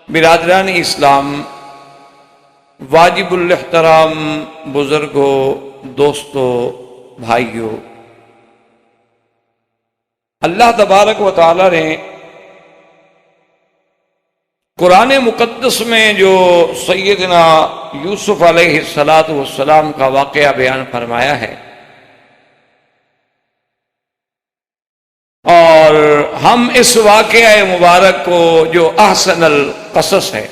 برادران اسلام، واجب الاحترام بزرگوں، دوستوں، بھائیوں، اللہ تبارک و تعالی نے قرآن مقدس میں جو سیدنا یوسف علیہ السلام کا واقعہ بیان فرمایا ہے، اور ہم اس واقعہ مبارک کو جو احسن القصص ہے،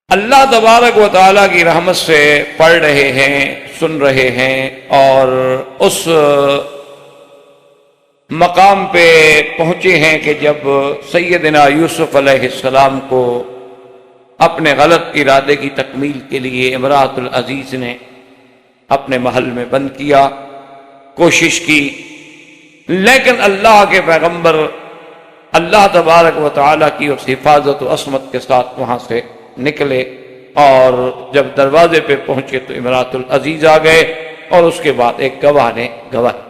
اللہ تبارک و تعالیٰ کی رحمت سے پڑھ رہے ہیں، سن رہے ہیں، اور اس مقام پہ پہنچے ہیں کہ جب سیدنا یوسف علیہ السلام کو اپنے غلط ارادے کی تکمیل کے لیے امرأۃ العزیز نے اپنے محل میں بند کیا، کوشش کی، لیکن اللہ کے پیغمبر اللہ تبارک و تعالیٰ کی اس حفاظت و عصمت کے ساتھ وہاں سے نکلے، اور جب دروازے پہ پہنچے تو امرأۃ العزیز آ گئے، اور اس کے بعد ایک گواہ نے گواہی۔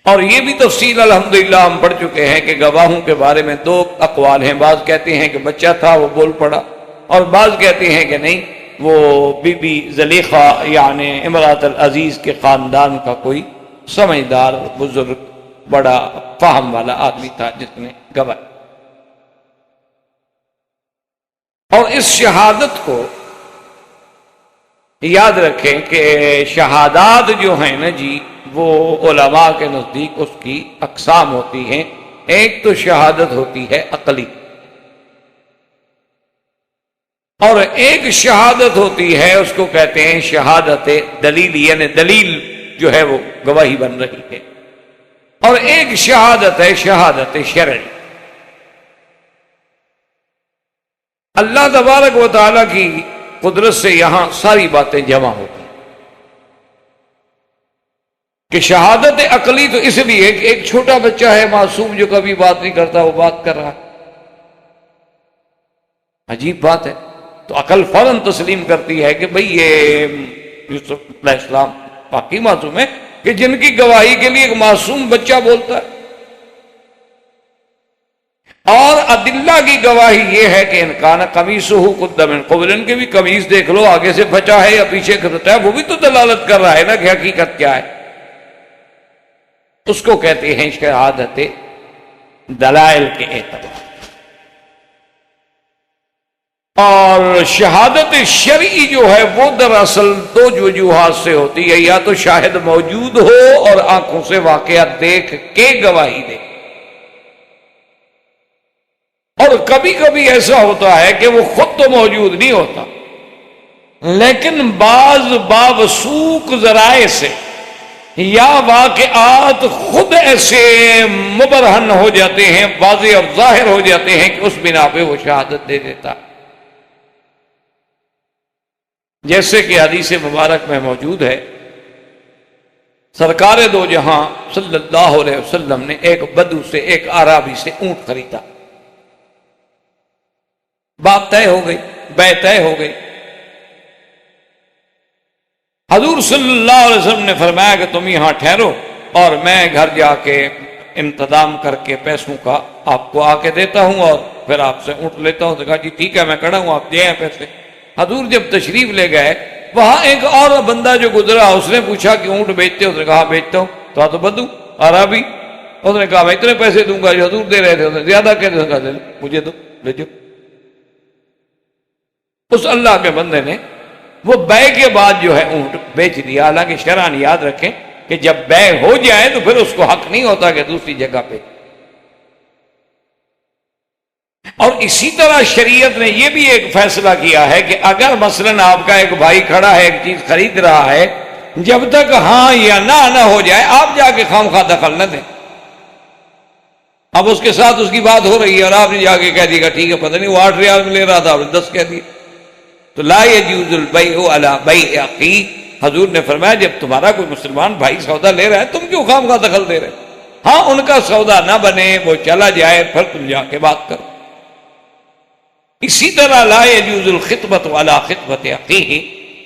اور یہ بھی تفصیل الحمدللہ ہم پڑھ چکے ہیں کہ گواہوں کے بارے میں دو اقوال ہیں، بعض کہتے ہیں کہ بچہ تھا وہ بول پڑا، اور بعض کہتے ہیں کہ نہیں، وہ بی بی زلیخا یعنی امرأۃ العزیز کے خاندان کا کوئی سمجھدار بزرگ بڑا فہم والا آدمی تھا جس نے گواہی۔ اور اس شہادت کو یاد رکھیں کہ شہادات جو ہیں نا جی، وہ علماء کے نزدیک اس کی اقسام ہوتی ہیں۔ ایک تو شہادت ہوتی ہے عقلی، اور ایک شہادت ہوتی ہے، اس کو کہتے ہیں شہادت دلیلی، یعنی دلیل جو ہے وہ گواہی بن رہی ہے، اور ایک شہادت ہے شہادت شرعی۔ اللہ تبارک و تعالیٰ کی قدرت سے یہاں ساری باتیں جمع ہوتی ہیں کہ شہادت عقلی تو اس لیے کہ ایک چھوٹا بچہ ہے معصوم جو کبھی بات نہیں کرتا، وہ بات کر رہا ہے، عجیب بات ہے، تو عقل فوراً تسلیم کرتی ہے کہ بھئی یہ یوسف علیہ السلام واقعی معصوم ہے، کہ جن کی گواہی کے لیے ایک معصوم بچہ بولتا ہے۔ اور ادلہ کی گواہی یہ ہے کہ انکان قمیصہ قد من قبل، ان کے بھی قمیص دیکھ لو، آگے سے بچا ہے یا پیچھے کھسٹا ہے، وہ بھی تو دلالت کر رہا ہے نا کہ حقیقت کیا ہے۔ اس کو کہتے ہیں شہادت دلائل کے اعتبار۔ اور شہادت شرعی جو ہے وہ دراصل دو وجوہات سے ہوتی ہے، یا تو شاہد موجود ہو اور آنکھوں سے واقعہ دیکھ کے گواہی دے، اور کبھی کبھی ایسا ہوتا ہے کہ وہ خود تو موجود نہیں ہوتا، لیکن بعض باوثوق ذرائع سے یا واقعات خود ایسے مبرہن ہو جاتے ہیں، واضح اور ظاہر ہو جاتے ہیں کہ اس بنا پہ وہ شہادت دے دیتا۔ جیسے کہ حدیث مبارک میں موجود ہے، سرکار دو جہاں صلی اللہ علیہ وسلم نے ایک بدو سے، ایک اعرابی سے اونٹ خریدا، بات طے ہو گئی، بیع طے ہو گئی۔ حضور صلی اللہ علیہ وسلم نے فرمایا کہ تم یہاں ٹھہرو اور میں گھر جا کے انتظام کر کے پیسوں کا آپ کو آ کے دیتا ہوں، اور پھر آپ سے اونٹ لیتا ہوں۔ تو کہا جی ٹھیک ہے، میں کھڑا ہوں، آپ دے ہیں پیسے۔ حضور جب تشریف لے گئے، وہاں ایک اور بندہ جو گزرا، اس نے پوچھا کہ اونٹ بیچتے ہو؟ اس نے کہا بیچتا ہوں۔ تو بدو عربی، اس نے کہا میں اتنے پیسے دوں گا جو حضور دے رہے تھے، اس نے زیادہ کہتے ہیں، کہا مجھے دو، بھیجو۔ اس اللہ کے بندے نے وہ بیع کے بعد جو ہے اونٹ بیچ دیا۔ حالانکہ شرعاً یاد رکھیں کہ جب بیع ہو جائے تو پھر اس کو حق نہیں ہوتا کہ دوسری جگہ پہ۔ اور اسی طرح شریعت نے یہ بھی ایک فیصلہ کیا ہے کہ اگر مثلاً آپ کا ایک بھائی کھڑا ہے، ایک چیز خرید رہا ہے، جب تک ہاں یا نہ ہو جائے آپ جا کے خواہ دخل نہ دیں۔ اب اس کے ساتھ اس کی بات ہو رہی ہے اور آپ نے جا کے کہہ دیا ٹھیک ہے، پتہ نہیں وہ 8 ریال میں لے رہا تھا، آپ نے 10 کہہ دیا، تو لا یجوز البیع علی بیع اخی۔ حضور نے فرمایا جب تمہارا کوئی مسلمان بھائی سودا لے رہا ہے، تم کیوں خواہ دخل دے رہے؟ ہاں ان کا سودا نہ بنے، وہ چلا جائے، پھر تم جا کے بات کرو۔ اسی طرح لا یجوز الخطبۃ علی خطبۃ اخیہ،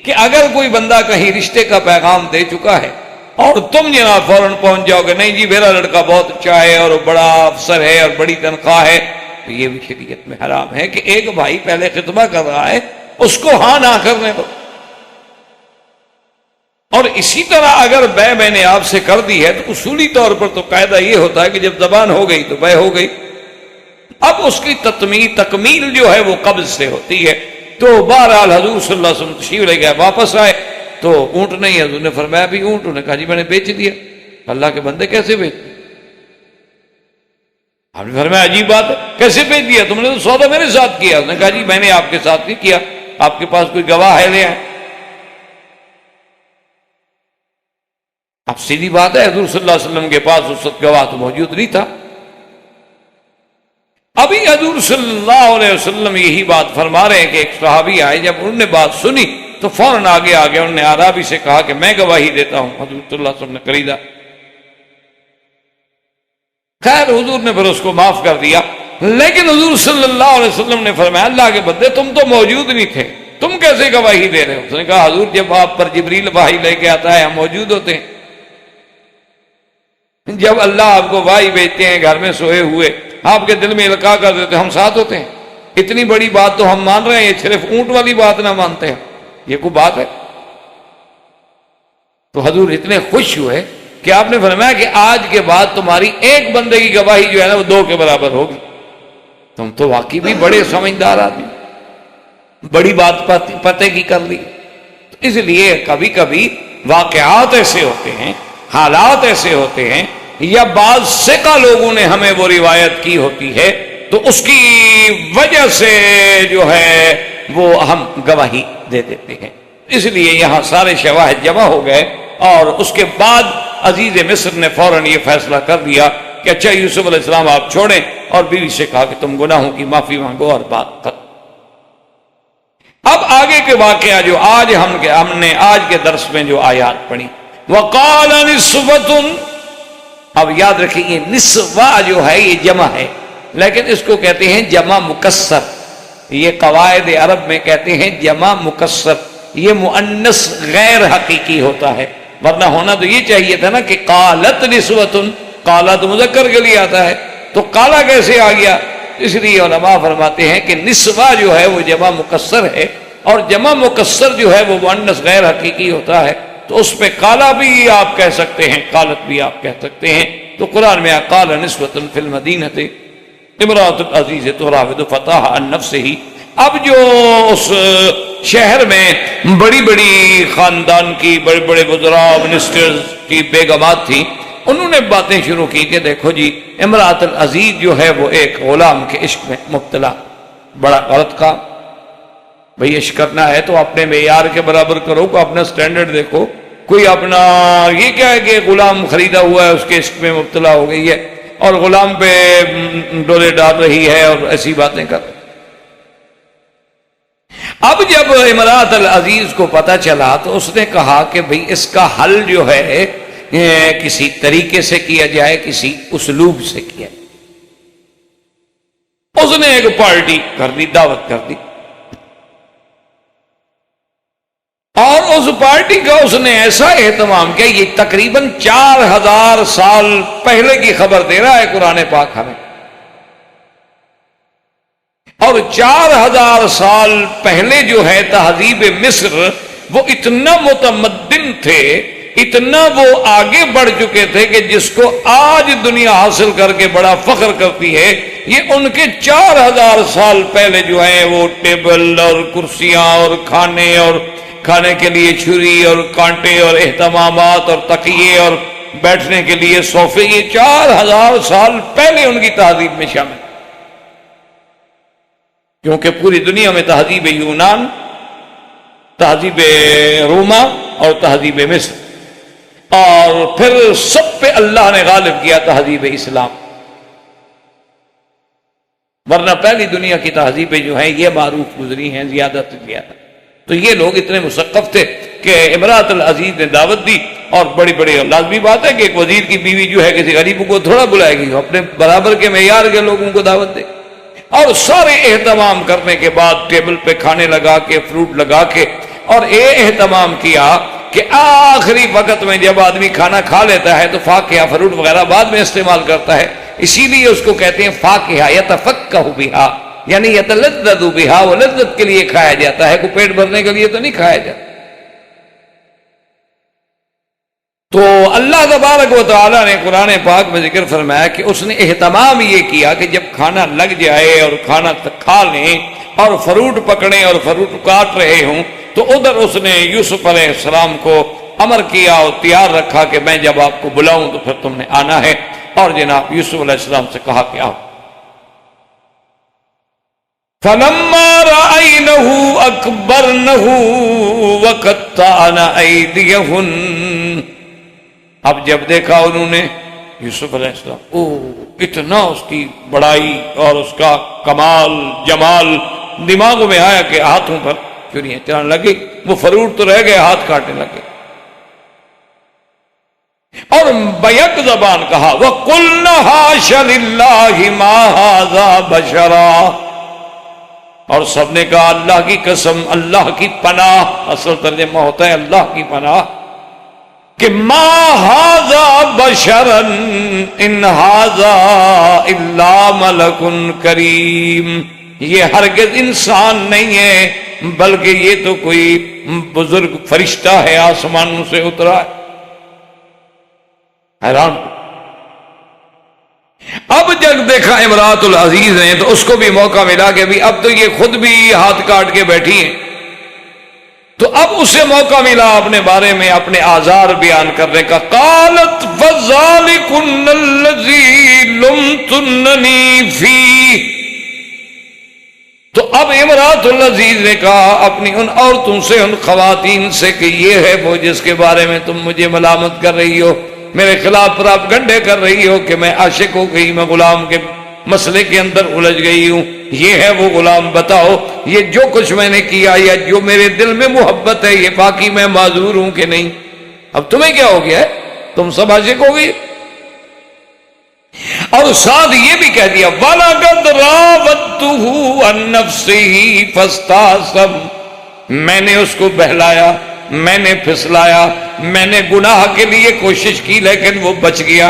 کہ اگر کوئی بندہ کہیں رشتے کا پیغام دے چکا ہے اور تم جناب فوراً پہنچ جاؤ گے نہیں جی میرا لڑکا بہت اچھا ہے اور بڑا افسر ہے اور بڑی تنخواہ ہے، تو یہ بھی شریعت میں حرام ہے کہ ایک بھائی پہلے خطبہ کر رہا ہے اس کو ہاں نہ کرنے دو۔ اور اسی طرح اگر بے میں نے آپ سے کر دی ہے تو اصولی طور پر تو قاعدہ یہ ہوتا ہے کہ جب زبان ہو گئی تو بے ہو گئی۔ اب اس کی تکمیل جو ہے وہ قبض سے ہوتی ہے۔ تو بہرحال حضور صلی اللہ علیہ وسلم تشریف لے گئے، واپس آئے تو اونٹ نہیں، حضور نے فرمایا بھی اونٹ، انہوں نے کہا جی میں نے بیچ دیا۔ اللہ کے بندے کیسے بیچ؟ آپ نے فرمایا عجیب بات ہے، کیسے بیچ دیا؟ تم نے تو سودا میرے ساتھ کیا۔ اس نے کہا جی میں نے آپ کے ساتھ نہیں کیا، آپ کے پاس کوئی گواہ ہے؟ لے آئے۔ اب سیدھی بات ہے حضور صلی اللہ علیہ وسلم کے پاس اس وقت گواہ تو موجود نہیں تھا۔ ابھی حضور صلی اللہ علیہ وسلم یہی بات فرما رہے ہیں کہ ایک صحابی آئے، جب انہوں نے بات سنی تو فوراً آگے انہوں نے اعرابی سے کہا کہ میں گواہی دیتا ہوں۔ حضور صلی اللہ علیہ وسلم نے خریدا، خیر حضور نے پھر اس کو معاف کر دیا۔ لیکن حضور صلی اللہ علیہ وسلم نے فرمایا اللہ کے بندے تم تو موجود نہیں تھے، تم کیسے گواہی دے رہے ہو؟ اس نے کہا حضور جب آپ پر جبریل وحی لے کے آتا ہے ہم موجود ہوتے ہیں، جب اللہ آپ کو وحی بھیجتے ہیں گھر میں سوئے ہوئے آپ کے دل میں القاء کر دیتے ہم ساتھ ہوتے ہیں۔ اتنی بڑی بات تو ہم مان رہے ہیں، یہ صرف اونٹ والی بات نہ مانتے ہیں، یہ کوئی بات ہے؟ تو حضور اتنے خوش ہوئے کہ آپ نے فرمایا کہ آج کے بعد تمہاری ایک بندے کی گواہی جو ہے نا وہ 2 کے برابر ہوگی۔ تم تو واقعی بھی بڑے سمجھدار آدمی، بڑی بات پتے کی کر لی۔ تو اس لیے کبھی کبھی واقعات ایسے ہوتے ہیں، حالات ایسے ہوتے ہیں، یا بعض ثقہ لوگوں نے ہمیں وہ روایت کی ہوتی ہے تو اس کی وجہ سے جو ہے وہ ہم گواہی دے دیتے ہیں۔ اس لیے یہاں سارے شواہد جمع ہو گئے اور اس کے بعد عزیز مصر نے فوراً یہ فیصلہ کر دیا کہ اچھا یوسف علیہ السلام آپ چھوڑیں، اور بیوی سے کہا کہ تم گناہوں کی معافی مانگو اور بات کر۔ اب آگے کے واقعہ جو آج ہم نے آج کے درس میں جو آیات پڑھی، وقال نسوۃ، اب یاد رکھیں یہ نسوہ جو ہے یہ جمع ہے، لیکن اس کو کہتے ہیں جمع مکسر، یہ قواعد عرب میں کہتے ہیں جمع مکسر، یہ مؤنث غیر حقیقی ہوتا ہے، ورنہ ہونا تو یہ چاہیے تھا نا کہ قالت نسوۃ، قالا تو مذکر کے لیے آتا ہے، تو قالا کیسے آ گیا؟ اس لیے علماء فرماتے ہیں کہ نسوہ جو ہے وہ جمع مکسر ہے، اور جمع مکسر جو ہے وہ مؤنث غیر حقیقی ہوتا ہے، تو اس پہ قالا بھی آپ کہہ سکتے ہیں، قالت بھی آپ کہہ سکتے ہیں۔ تو قرآن میں قال نسوۃ فی المدینۃ امرأۃ العزیز تراود فتاها عن نفسہ، اب جو اس شہر میں بڑی بڑی خاندان کی بڑے بڑے وزراء منسٹرز کی بیگمات تھیں، انہوں نے باتیں شروع کی کہ دیکھو جی امرأۃ العزیز جو ہے وہ ایک غلام کے عشق میں مبتلا، بڑا غلط کام۔ بھئی عشق کرنا ہے تو اپنے معیار کے برابر کرو، کو اپنا سٹینڈرڈ دیکھو، کوئی اپنا یہ کیا ہے کہ غلام خریدا ہوا ہے اس کے عشق میں مبتلا ہو گئی ہے اور غلام پہ ڈولے ڈال رہی ہے اور ایسی باتیں کر رہی۔ اب جب امرأۃ العزیز کو پتہ چلا تو اس نے کہا کہ بھئی اس کا حل جو ہے کسی طریقے سے کیا جائے، کسی اسلوب سے کیا جائے۔ اس نے ایک پارٹی کر دی، دعوت کر دی، اور اس پارٹی کا اس نے ایسا اہتمام کیا، یہ تقریباً 4000 سال پہلے کی خبر دے رہا ہے قرآن پاک ہمیں، اور 4000 سال پہلے جو ہے تہذیب مصر وہ اتنا متمدن تھے، اتنا وہ آگے بڑھ چکے تھے کہ جس کو آج دنیا حاصل کر کے بڑا فخر کرتی ہے، یہ ان کے 4000 سال پہلے جو ہیں وہ ٹیبل اور کرسیاں اور کھانے اور کھانے کے لیے چھری اور کانٹے اور اہتمامات اور تکیے اور بیٹھنے کے لیے صوفے، یہ 4000 سال پہلے ان کی تہذیب میں شامل، کیونکہ پوری دنیا میں تہذیب یونان، تہذیب روما اور تہذیب مصر، اور پھر سب پہ اللہ نے غالب کیا تہذیب اسلام، ورنہ پہلی دنیا کی تہذیبیں جو ہیں یہ معروف گزری ہیں زیادہ سے زیادہ۔ تو یہ لوگ اتنے مثقف تھے کہ امرأۃ العزیز نے دعوت دی، اور بڑی بڑی لازمی بات ہے کہ ایک وزیر کی بیوی جو ہے کسی غریب کو تھوڑا بلائے گی، اپنے برابر کے معیار کے لوگوں کو دعوت دے، اور سارے اہتمام کرنے کے بعد ٹیبل پہ کھانے لگا کے، فروٹ لگا کے، اور یہ اہتمام کیا کہ آخری وقت میں جب آدمی کھانا کھا لیتا ہے تو فاکہہ فروٹ وغیرہ بعد میں استعمال کرتا ہے، اسی لیے اس کو کہتے ہیں فاکہہ، یتفقہ بہا، یعنی یتلذذ بہا، وہ لذت کے لیے کھایا جاتا ہے، کوئی پیٹ بھرنے کے لیے تو نہیں کھایا جاتا۔ تو اللہ تبارک و تعالیٰ نے قرآن پاک میں ذکر فرمایا کہ اس نے اہتمام یہ کیا کہ جب کھانا لگ جائے اور کھانا کھا لیں اور فروٹ پکڑیں اور فروٹ کاٹ رہے ہوں، تو ادھر اس نے یوسف علیہ السلام کو امر کیا اور تیار رکھا کہ میں جب آپ کو بلاؤں تو پھر تم نے آنا ہے، اور جناب یوسف علیہ السلام سے کہا کہ آؤ۔ فَلَمَّا رَأَيْنَهُ أَكْبَرْنَهُ وَقَطَّعْنَ أَيْدِيَهُنَّ، اب جب دیکھا انہوں نے یوسف علیہ السلام، اتنا اس کی بڑائی اور اس کا کمال جمال دماغ میں آیا کہ ہاتھوں پر چوریاں چلانے لگے، وہ فروٹ تو رہ گئے، ہاتھ کاٹنے لگے، اور بیک زبان کہا وَقُلْنَا حَاشَ لِلَّهِ مَا هَذَا بَشَرًا، اور سب نے کہا اللہ کی قسم، اللہ کی پناہ، اصل ترجمہ ہوتا ہے اللہ کی پناہ، کہ ما ھذا بشرا ان ھذا الا ملک کریم، یہ ہرگز انسان نہیں ہے بلکہ یہ تو کوئی بزرگ فرشتہ ہے، آسمانوں سے اترا ہے۔ حیران۔ اب جب دیکھا امراۃ العزیز نے تو اس کو بھی موقع ملا کہ بھی اب تو یہ خود بھی ہاتھ کاٹ کے بیٹھی ہیں، تو اب اسے موقع ملا اپنے بارے میں اپنے آزار بیان کرنے کا۔ قالت فذلکن الذی لمتننی فیہ، تو اب امراۃ العزیز نے کہا اپنی ان عورتوں سے، ان خواتین سے، کہ یہ ہے وہ جس کے بارے میں تم مجھے ملامت کر رہی ہو، میرے خلاف پراپگنڈے کر رہی ہو کہ میں عاشق ہو گئی، میں غلام کے مسئلے کے اندر الجھ گئی ہوں، یہ ہے وہ غلام، بتاؤ یہ جو کچھ میں نے کیا یا جو میرے دل میں محبت ہے یہ باقی میں معذور ہوں کہ نہیں؟ اب تمہیں کیا ہو گیا ہے، تم سب عاشق ہو گئی؟ اور ساتھ یہ بھی کہہ دیا وَلَقَدْ رَاوَدتُّهُ عَن نَفْسِهِ فَاسْتَعْصَمَ، میں نے اس کو بہلایا، میں نے پھسلایا، میں نے گناہ کے لیے کوشش کی لیکن وہ بچ گیا،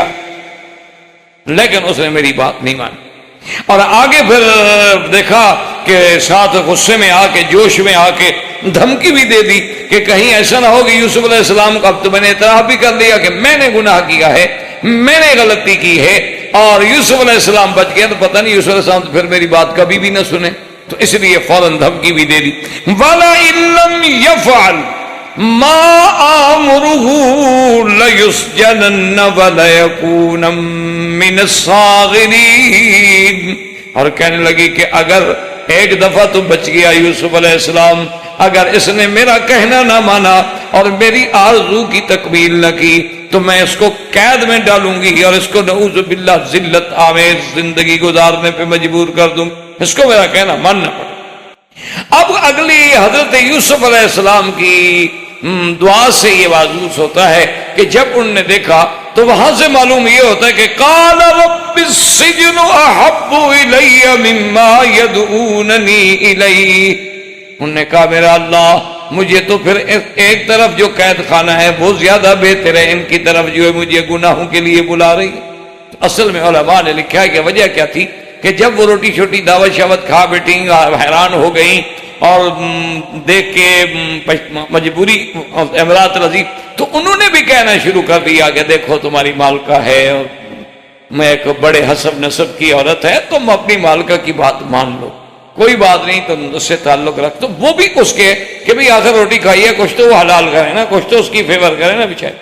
لیکن اس نے میری بات نہیں مانی۔ اور آگے پھر دیکھا کہ ساتھ غصے میں آ کے، جوش میں آ کے دھمکی بھی دے دی کہ کہیں ایسا نہ ہو کہ یوسف علیہ السلام کا، اب تو میں نے اعتراف بھی کر دیا کہ میں نے گناہ کیا ہے، میں نے غلطی کی ہے، اور یوسف علیہ السلام بچ گیا، تو پتہ نہیں یوسف علیہ السلام تو پھر میری بات کبھی بھی نہ سنے، تو اس لیے فوراً دھمکی بھی دے دی۔ وَلَئِن لَّمْ يَفْعَلْ مَا آمُرُهُ لَيُسْجَنَنَّ وَلَيَكُونًا مِّنَ الصَّاغِرِينَ، اور کہنے لگی کہ اگر ایک دفعہ تو بچ گیا یوسف علیہ السلام، اگر اس نے میرا کہنا نہ مانا اور میری آرزو کی تکمیل نہ کی تو میں اس کو قید میں ڈالوں گی اور اس کو نعوذ باللہ ذلت آمیز زندگی گزارنے پہ مجبور کر دوں، اس کو میرا کہنا ماننا پڑے۔ اب اگلی حضرت یوسف علیہ السلام کی دعا سے یہ واضح ہوتا ہے کہ جب انہوں نے دیکھا تو وہاں سے معلوم یہ ہوتا ہے کہ قال رب السجن احب الی مما یدعوننی الیہ، انہوں نے کہا میرا اللہ مجھے تو پھر ایک طرف جو قید خانہ ہے وہ زیادہ بہتر ہے، ان کی طرف جو ہے مجھے گناہوں کے لیے بلا رہی ہے۔ تو اصل میں علماء نے لکھا ہے کہ وجہ کیا تھی کہ جب وہ روٹی چھوٹی دعوت شاوت کھا بیٹھی حیران ہو گئیں اور دیکھ کے مجبوری امراۃ العزیز، تو انہوں نے بھی کہنا شروع کر دیا کہ دیکھو تمہاری مالکہ ہے اور میں ایک بڑے حسب نسب کی عورت ہے، تم اپنی مالکہ کی بات مان لو، کوئی بات نہیں، تم اس سے تعلق رکھ۔ تو وہ بھی اس کے کہ بھئی آخر روٹی کھائی ہے، کچھ تو وہ حلال کرے نا، کچھ تو اس کی فیور کرے نا بچائے۔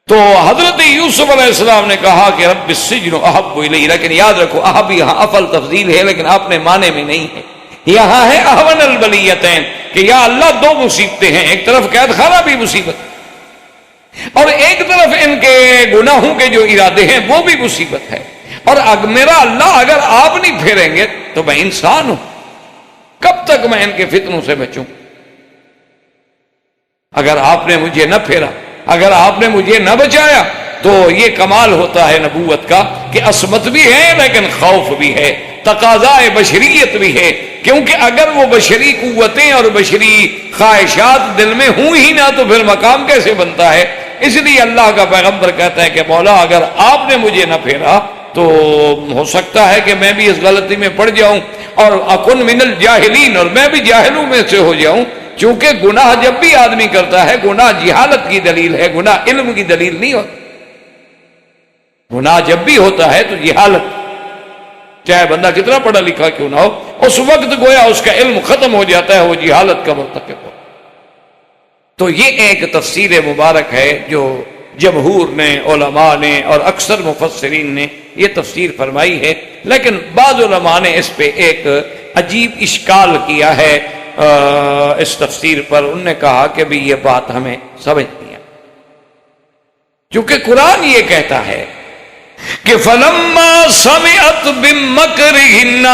تو حضرت یوسف علیہ السلام نے کہا کہ رب السجن احب الی، لیکن یاد رکھو احب یہاں افل تفضیل ہے لیکن اپنے معنی میں نہیں ہے، یہاں ہے احون البلیتین، کہ یا اللہ دو مصیبتیں ہیں، ایک طرف قید خانہ بھی مصیبت اور ایک طرف ان کے گناہوں کے جو ارادے ہیں وہ بھی مصیبت ہے، اور میرا اللہ اگر آپ نہیں پھیریں گے تو میں انسان ہوں، کب تک میں ان کے فتنوں سے بچوں؟ اگر آپ نے مجھے نہ پھیرا، اگر آپ نے مجھے نہ بچایا، تو یہ کمال ہوتا ہے نبوت کا کہ عصمت بھی ہے لیکن خوف بھی ہے، تقاضائے بشریت بھی ہے، کیونکہ اگر وہ بشری قوتیں اور بشری خواہشات دل میں ہوں ہی نہ تو پھر مقام کیسے بنتا ہے؟ اس لیے اللہ کا پیغمبر کہتا ہے کہ مولا اگر آپ نے مجھے نہ پھیرا تو ہو سکتا ہے کہ میں بھی اس غلطی میں پڑ جاؤں اور اکن من الجاہلین، اور میں بھی جاہلوں میں سے ہو جاؤں، چونکہ گناہ جب بھی آدمی کرتا ہے گناہ جہالت کی دلیل ہے، گناہ علم کی دلیل نہیں ہوتا۔ گناہ جب بھی ہوتا ہے تو جہالت، چاہے بندہ کتنا پڑھا لکھا کیوں نہ ہو، اس وقت گویا اس کا علم ختم ہو جاتا ہے، وہ جہالت کا مرتکب ہو۔ تو یہ ایک تفسیر مبارک ہے جو جمہور نے، علماء نے اور اکثر مفسرین نے یہ تفسیر فرمائی ہے، لیکن بعض علماء نے اس پہ ایک عجیب اشکال کیا ہے اس تفسیر پر۔ انہوں نے کہا کہ بھی یہ بات ہمیں سمجھ نہیں ہے، کیونکہ قرآن یہ کہتا ہے کہ فَلَمَّا سَمِعَتْ بِمَكْرِهِنَّ،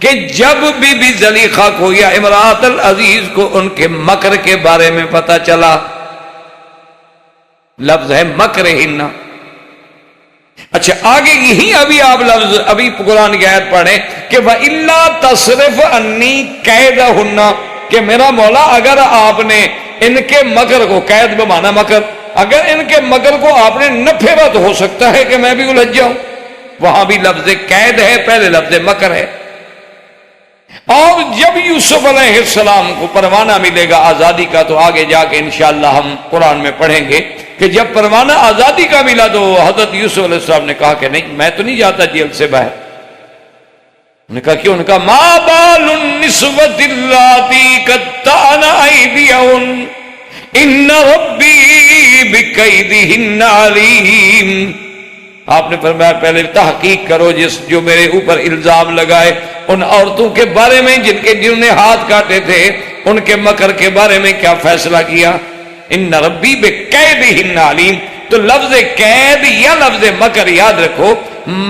کہ جب بی بی زلیخا کو یا امرأۃ العزیز کو ان کے مکر کے بارے میں پتہ چلا، لفظ ہے مکرہن۔ اچھا آگے یہی ابھی آپ لفظ ابھی قرآن کی آیت پڑھیں کہ وَإِلَّا تَصْرِفْ عَنِّي كَيْدَهُنَّ، کہ میرا مولا اگر آپ نے ان کے مکر کو، قید بمانا مکر، اگر ان کے مکر کو آپ نے نہ پھیرا تو ہو سکتا ہے کہ میں بھی الجھ جاؤں۔ وہاں بھی لفظ قید ہے، پہلے لفظ مکر ہے۔ اور جب یوسف علیہ السلام کو پروانہ ملے گا آزادی کا، تو آگے جا کے انشاءاللہ ہم قرآن میں پڑھیں گے کہ جب پروانہ آزادی کا ملا تو حضرت یوسف علیہ السلام نے کہا کہ نہیں میں تو نہیں جاتا جیل سے باہر۔ انہوں نے کہا کیوں؟ انہوں نے کہا ما بال النسوۃ اللاتی قطعن ایدیہن ان ربی بکیدہن علیم۔ آپ نے فرمایا پہلے تحقیق کرو جو میرے اوپر الزام لگائے ان عورتوں کے بارے میں جنہوں نے ہاتھ کاٹے تھے، ان کے مکر کے بارے میں کیا فیصلہ کیا۔ ان ربی بکیدہن علیم، تو لفظ قید یا لفظ مکر یاد رکھو،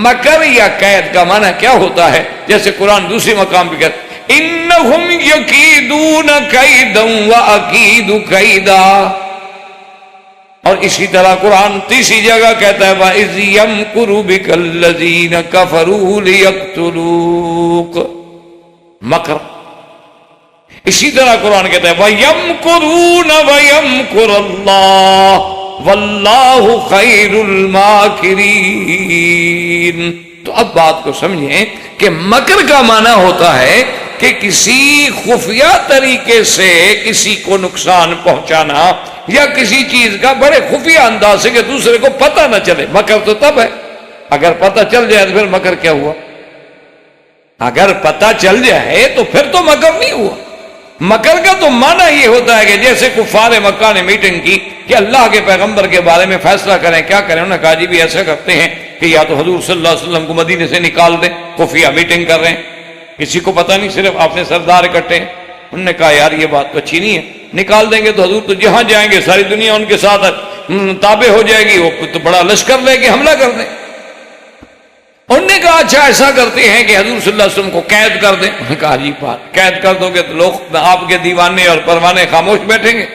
مکر یا قید کا معنی کیا ہوتا ہے؟ جیسے قرآن دوسری مقام پہ کہتا انہم یکیدون کیدا واکید کیدا، اور اسی طرح قرآن تیسری جگہ کہتا ہے وَإِذْ يَمْكُرُ بِكَ الَّذِينَ كَفَرُوا لِيَقْتُلُوكَ، مکر۔ اسی طرح قرآن کہتا ہے وَيَمْكُرُونَ وَيَمْكُرُ اللَّهُ وَاللَّهُ خَيْرُ الْمَاكِرِينَ۔ تو اب بات کو سمجھیں کہ مکر کا معنی ہوتا ہے کہ کسی خفیہ طریقے سے کسی کو نقصان پہنچانا، یا کسی چیز کا بڑے خفیہ انداز سے کہ دوسرے کو پتہ نہ چلے۔ مکر تو تب ہے اگر پتہ چل جائے تو پھر مکر کیا ہوا؟ اگر پتہ چل جائے تو پھر تو مکر نہیں ہوا۔ مکر کا تو معنی یہ ہوتا ہے کہ جیسے کفار مکہ نے میٹنگ کی کہ اللہ کے پیغمبر کے بارے میں فیصلہ کریں، کیا کریں؟ انہوں نے کہا جی بھی ایسا کرتے ہیں کہ یا تو حضور صلی اللہ علیہ وسلم کو مدینے سے نکال دیں، خفیہ میٹنگ کر رہے ہیں، کسی کو پتہ نہیں، صرف آپ نے سردار اکٹھے ہیں۔ انہوں نے کہا یار یہ بات تو اچھی نہیں ہے، نکال دیں گے تو حضور تو جہاں جائیں گے ساری دنیا ان کے ساتھ تابع ہو جائے گی، وہ تو بڑا لشکر لے کے حملہ کر دیں۔ انہوں نے کہا اچھا ایسا کرتے ہیں کہ حضور صلی اللہ علیہ وسلم کو قید کر دیں۔ انہوں نے کہا جی بات قید کر دو گے تو لوگ آپ کے دیوانے اور پروانے خاموش بیٹھیں گے۔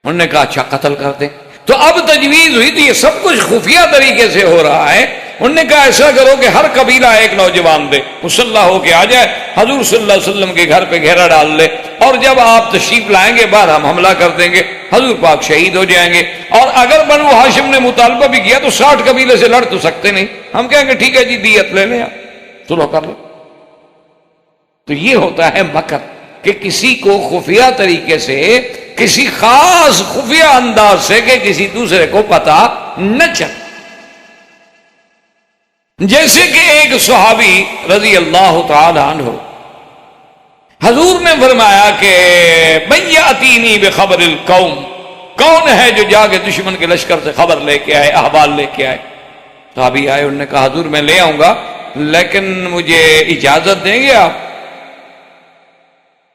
انہوں نے کہا اچھا قتل کر دیں۔ تو اب تجویز ہوئی تھی، یہ سب کچھ خفیہ طریقے سے ہو رہا ہے۔ انہوں نے کہا ایسا کرو کہ ہر قبیلہ ایک نوجوان دے، مسلح ہو کے آ جائے، حضور صلی اللہ علیہ وسلم کے گھر پہ گھیرا ڈال لے، اور جب آپ تشریف لائیں گے بعد ہم حملہ کر دیں گے، حضور پاک شہید ہو جائیں گے۔ اور اگر بنو ہاشم نے مطالبہ بھی کیا تو 60 قبیلے سے لڑ تو سکتے نہیں، ہم کہیں گے ٹھیک ہے جی دیت لے لیں، سلو کر لیں۔ تو یہ ہوتا ہے مکر، کہ کسی کو خفیہ طریقے سے، کسی خاص خفیہ انداز سے کہ کسی دوسرے کو پتہ نہ چلے۔ جیسے کہ ایک صحابی رضی اللہ تعالی عنہ، حضور نے فرمایا کہ من یاتینی بخبر القوم، کون ہے جو جا کے دشمن کے لشکر سے خبر لے کے آئے، احوال لے کے آئے۔ صحابی آئے، انہوں نے کہا حضور میں لے آؤں گا لیکن مجھے اجازت دیں گے آپ؟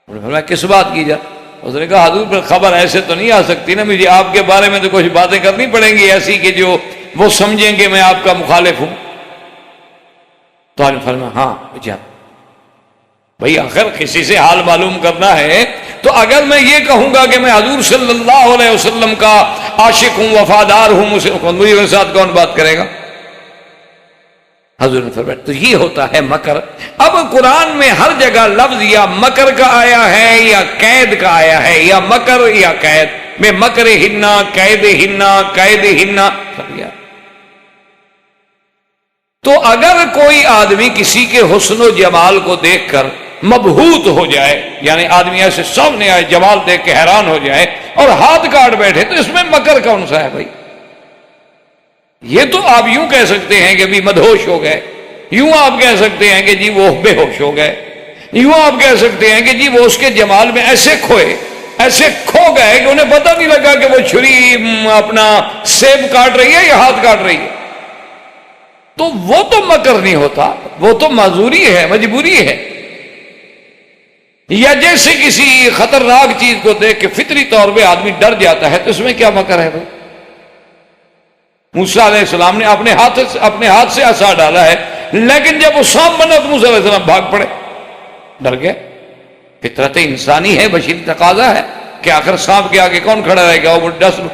انہوں نے فرمایا کس بات کی اجازت؟ اس نے کہا حضور پر خبر ایسے تو نہیں آ سکتی نا، مجھے آپ کے بارے میں تو کچھ باتیں کرنی پڑیں گی ایسی کہ جو وہ سمجھیں کہ میں آپ کا مخالف ہوں۔ تو آپ نے فرمایا ہاں اجازت۔ بھئی آخر کسی سے حال معلوم کرنا ہے تو اگر میں یہ کہوں گا کہ میں حضور صلی اللہ علیہ وسلم کا عاشق ہوں، وفادار ہوں، مجھے ساتھ کون بات کرے گا؟ حضور نے فرمایا تو یہ ہوتا ہے مکر۔ اب قرآن میں ہر جگہ لفظ یا مکر کا آیا ہے یا قید کا آیا ہے، یا مکر یا قید میں مکر ہننا، قید ہننا، قید ہننا سب یا۔ تو اگر کوئی آدمی کسی کے حسن و جمال کو دیکھ کر مبہوت ہو جائے، یعنی آدمی ایسے سامنے آئے جمال دیکھ کے حیران ہو جائے اور ہاتھ کاٹ بیٹھے، تو اس میں مکر کون سا ہے بھائی؟ یہ تو آپ یوں کہہ سکتے ہیں کہ بھی مدہوش ہو گئے، یوں آپ کہہ سکتے ہیں کہ جی وہ بے ہوش ہو گئے، یوں آپ کہہ سکتے ہیں کہ جی وہ اس کے جمال میں ایسے کھوئے، ایسے کھو گئے کہ انہیں پتہ نہیں لگا کہ وہ چھری اپنا سیب کاٹ رہی ہے یا ہاتھ کاٹ رہی ہے۔ تو وہ تو مکر نہیں ہوتا، وہ تو معذوری ہے، مجبوری ہے۔ یا جیسے کسی خطرناک چیز کو دیکھ کے فطری طور پہ آدمی ڈر جاتا ہے، تو اس میں کیا مکر ہے بھائی؟ موسیٰ علیہ السلام نے اپنے ہاتھ سے عصا ڈالا ہے، لیکن جب وہ سانپ بنا تو موسیٰ علیہ السلام بھاگ پڑے، ڈر گئے۔ فطرت انسانی ہے، بشری تقاضا ہے کہ آخر سانپ کے آگے کون کھڑا رہے گا، وہ ڈس لو۔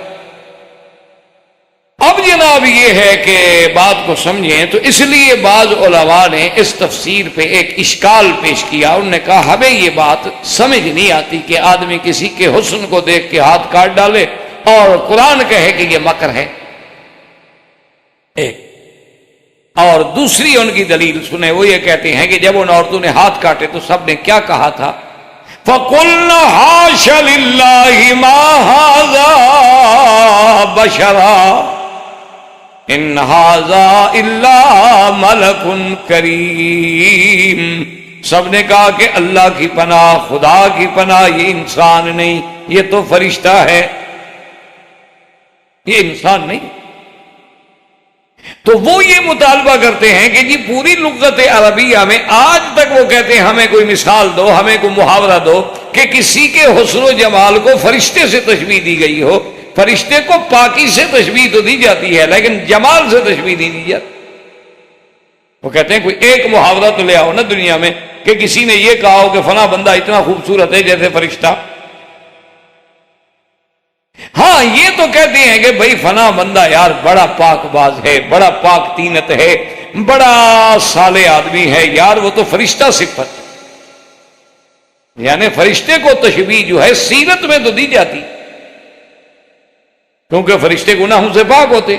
اب جناب یہ ہے کہ بات کو سمجھیں، تو اس لیے بعض علماء نے اس تفسیر پہ ایک اشکال پیش کیا۔ انہوں نے کہا ہمیں یہ بات سمجھ نہیں آتی کہ آدمی کسی کے حسن کو دیکھ کے ہاتھ کاٹ ڈالے اور قرآن کہے کہ یہ مکر ہے۔ اور دوسری ان کی دلیل سنیں، وہ یہ کہتے ہیں کہ جب ان عورتوں نے ہاتھ کاٹے تو سب نے کیا کہا تھا؟ فَقُلْنَا حَاشَ لِلَّهِ مَا هَذَا بَشَرًا إِنْ هَذَا إِلَّا مَلَكٌ كَرِيمٌ۔ سب نے کہا کہ اللہ کی پناہ، خدا کی پناہ، یہ انسان نہیں، یہ تو فرشتہ ہے، یہ انسان نہیں۔ تو وہ یہ مطالبہ کرتے ہیں کہ جی پوری لغت عربیہ میں آج تک وہ کہتے ہیں ہمیں کوئی مثال دو، ہمیں کوئی محاورہ دو کہ کسی کے حسن و جمال کو فرشتے سے تشبیہ دی گئی ہو۔ فرشتے کو پاکی سے تشبیہ تو دی جاتی ہے لیکن جمال سے تشبیہ نہیں دی جاتی۔ وہ کہتے ہیں کوئی ایک محاورہ تو لے آؤ نا دنیا میں کہ کسی نے یہ کہا ہو کہ فلاں بندہ اتنا خوبصورت ہے جیسے فرشتہ۔ ہاں یہ تو کہتے ہیں کہ بھئی فلاں بندہ یار بڑا پاک باز ہے، بڑا پاک تینت ہے، بڑا صالح آدمی ہے، یار وہ تو فرشتہ صفت، یعنی فرشتے کو تشبیہ جو ہے سیرت میں تو دی جاتی کیونکہ فرشتے گناہوں سے پاک ہوتے۔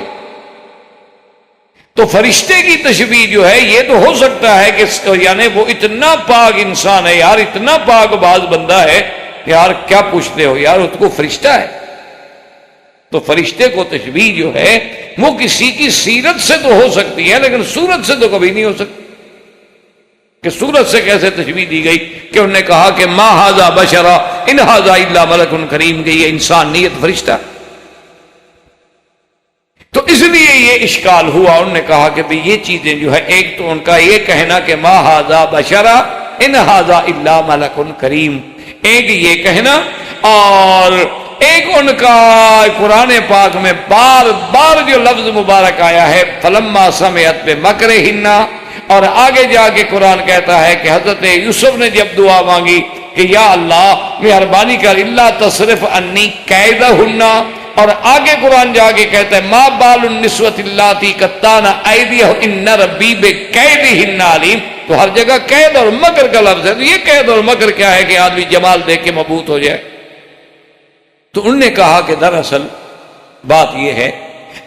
تو فرشتے کی تشبیہ جو ہے یہ تو ہو سکتا ہے کہ یعنی وہ اتنا پاک انسان ہے یار، اتنا پاک باز بندہ ہے، یار کیا پوچھتے ہو یار، اس کو فرشتہ ہے۔ تو فرشتے کو تشبیہ جو ہے وہ کسی کی سیرت سے تو ہو سکتی ہے لیکن صورت سے تو کبھی نہیں ہو سکتی۔ کہ صورت سے کیسے تشبیہ دی گئی کہ انہوں نے کہا کہ ما ھذا بشرا ان ھذا الا ملک کریم، کہ یہ انسان نہیں، یہ فرشتہ۔ تو اس لیے یہ اشکال ہوا۔ انہوں نے کہا کہ یہ چیزیں جو ہے، ایک تو ان کا یہ کہنا کہ ما ھذا بشرا ان ھذا الا ملک کریم، ایک یہ کہنا، اور ایک ان کا قرآن پاک میں بار بار جو لفظ مبارک آیا ہے فلما سمعت بمکرہن، اور آگے جا کے قرآن کہتا ہے کہ حضرت یوسف نے جب دعا مانگی کہ یا اللہ مہربانی کر الا تصرف عنی کیدہن، اور آگے قرآن جا کے کہتا ہے ما بال النسوۃ اللاتی قطعن ایدیہن ان ربی بکیدہن علیم۔ تو ہر جگہ قید اور مکر کا لفظ ہے، تو یہ قید اور مکر کیا ہے کہ آدمی جمال دیکھ کے مبہوت ہو جائے۔ تو انہوں نے کہا کہ دراصل بات یہ ہے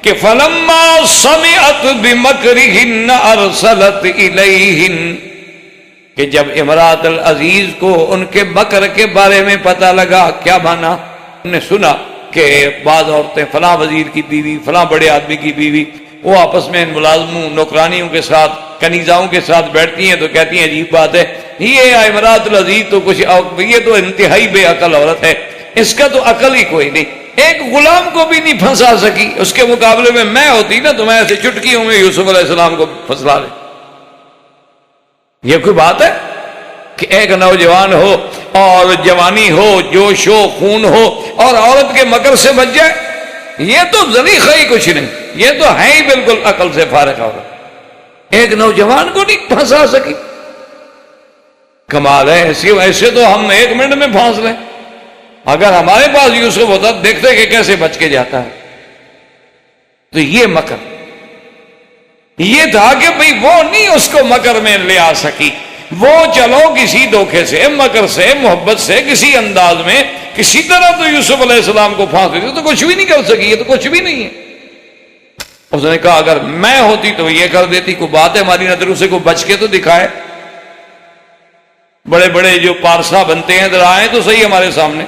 کہ فلما سمعت بمکرہن ارسلت الیہن، کہ جب امرات العزیز کو ان کے مکر کے بارے میں پتہ لگا، کیا مانا؟ انہوں نے سنا کہ بعض عورتیں فلاں وزیر کی بیوی، فلاں بڑے آدمی کی بیوی، وہ آپس میں ملازموں نوکرانیوں کے ساتھ، کنیزاؤں کے ساتھ بیٹھتی ہیں تو کہتی ہیں عجیب بات ہے، یہ امرات العزیز تو کچھ، یہ تو انتہائی بے عقل عورت ہے، اس کا تو عقل ہی کوئی نہیں، ایک غلام کو بھی نہیں پھنسا سکی، اس کے مقابلے میں ہوتی نا تو میں ایسے چٹکیوں میں یوسف علیہ السلام کو پھنسلا لے۔ یہ کوئی بات ہے کہ ایک نوجوان ہو اور جوانی ہو، جوش ہو، خون ہو، اور عورت کے مکر سے بچ جائے؟ یہ تو ذریعہ ہی کچھ نہیں، یہ تو ہے ہی بالکل عقل سے فارغ عورت، ایک نوجوان کو نہیں پھنسا سکی۔ کمال ہے، ایسے تو ہم ایک منٹ میں پھانس لیں، اگر ہمارے پاس یوسف ہوتا دیکھتے کہ کیسے بچ کے جاتا ہے۔ تو یہ مکر، یہ تھا کہ بھئی وہ نہیں اس کو مکر میں لے آ سکی، وہ چلو کسی دھوکے سے، مکر سے، محبت سے، کسی انداز میں کسی طرح تو یوسف علیہ السلام کو پھانس دیتی، تو کچھ بھی نہیں کر سکی، یہ تو کچھ بھی نہیں ہے۔ اس نے کہا اگر میں ہوتی تو یہ کر دیتی، کوئی بات ہے ہماری نظروں سے، کوئی بچ کے تو دکھائے، بڑے بڑے جو پارسا بنتے ہیں ادھر آئے تو صحیح ہمارے سامنے۔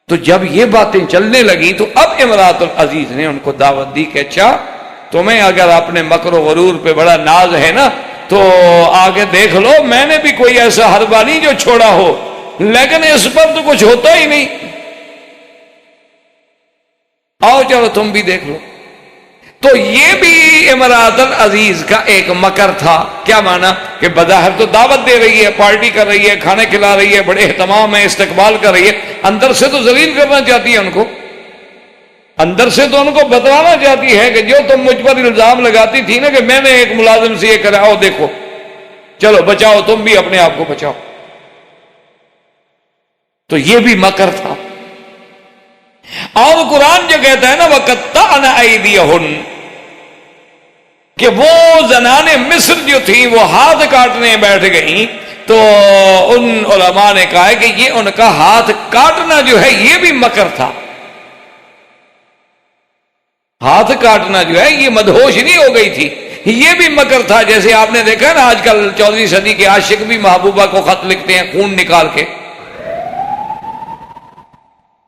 تو جب یہ باتیں چلنے لگی تو اب امراۃ العزیز نے ان کو دعوت دی کہ اچھا تمہیں اگر اپنے مکر و غرور پہ بڑا ناز ہے نا تو آگے دیکھ لو، میں نے بھی کوئی ایسا حربہ نہیں جو چھوڑا ہو، لیکن اس پر تو کچھ ہوتا ہی نہیں، آؤ چلو تم بھی دیکھ لو۔ تو یہ بھی امراۃ العزیز کا ایک مکر تھا۔ کیا مانا کہ بظاہر تو دعوت دے رہی ہے، پارٹی کر رہی ہے، کھانے کھلا رہی ہے، بڑے اہتمام ہے، استقبال کر رہی ہے، اندر سے تو ذلیل کرنا چاہتی ہے ان کو، اندر سے تو ان کو بتانا چاہتی ہے کہ جو تم مجھ پر الزام لگاتی تھی نا کہ میں نے ایک ملازم سے یہ کرا، آؤ دیکھو، چلو بچاؤ، تم بھی اپنے آپ کو بچاؤ۔ تو یہ بھی مکر تھا۔ اور قرآن جو کہتا ہے نا وَقَطَّعْنَ أَيْدِيَهُنَّ، کہ وہ زنان مصر جو تھی وہ ہاتھ کاٹنے بیٹھ گئیں، تو ان علماء نے کہا ہے کہ یہ ان کا ہاتھ کاٹنا جو ہے یہ بھی مکر تھا۔ ہاتھ کاٹنا جو ہے یہ مدہوش نہیں ہو گئی تھی، یہ بھی مکر تھا۔ جیسے آپ نے دیکھا نا آج کل 14ویں صدی کے عاشق بھی محبوبہ کو خط لکھتے ہیں خون نکال کے،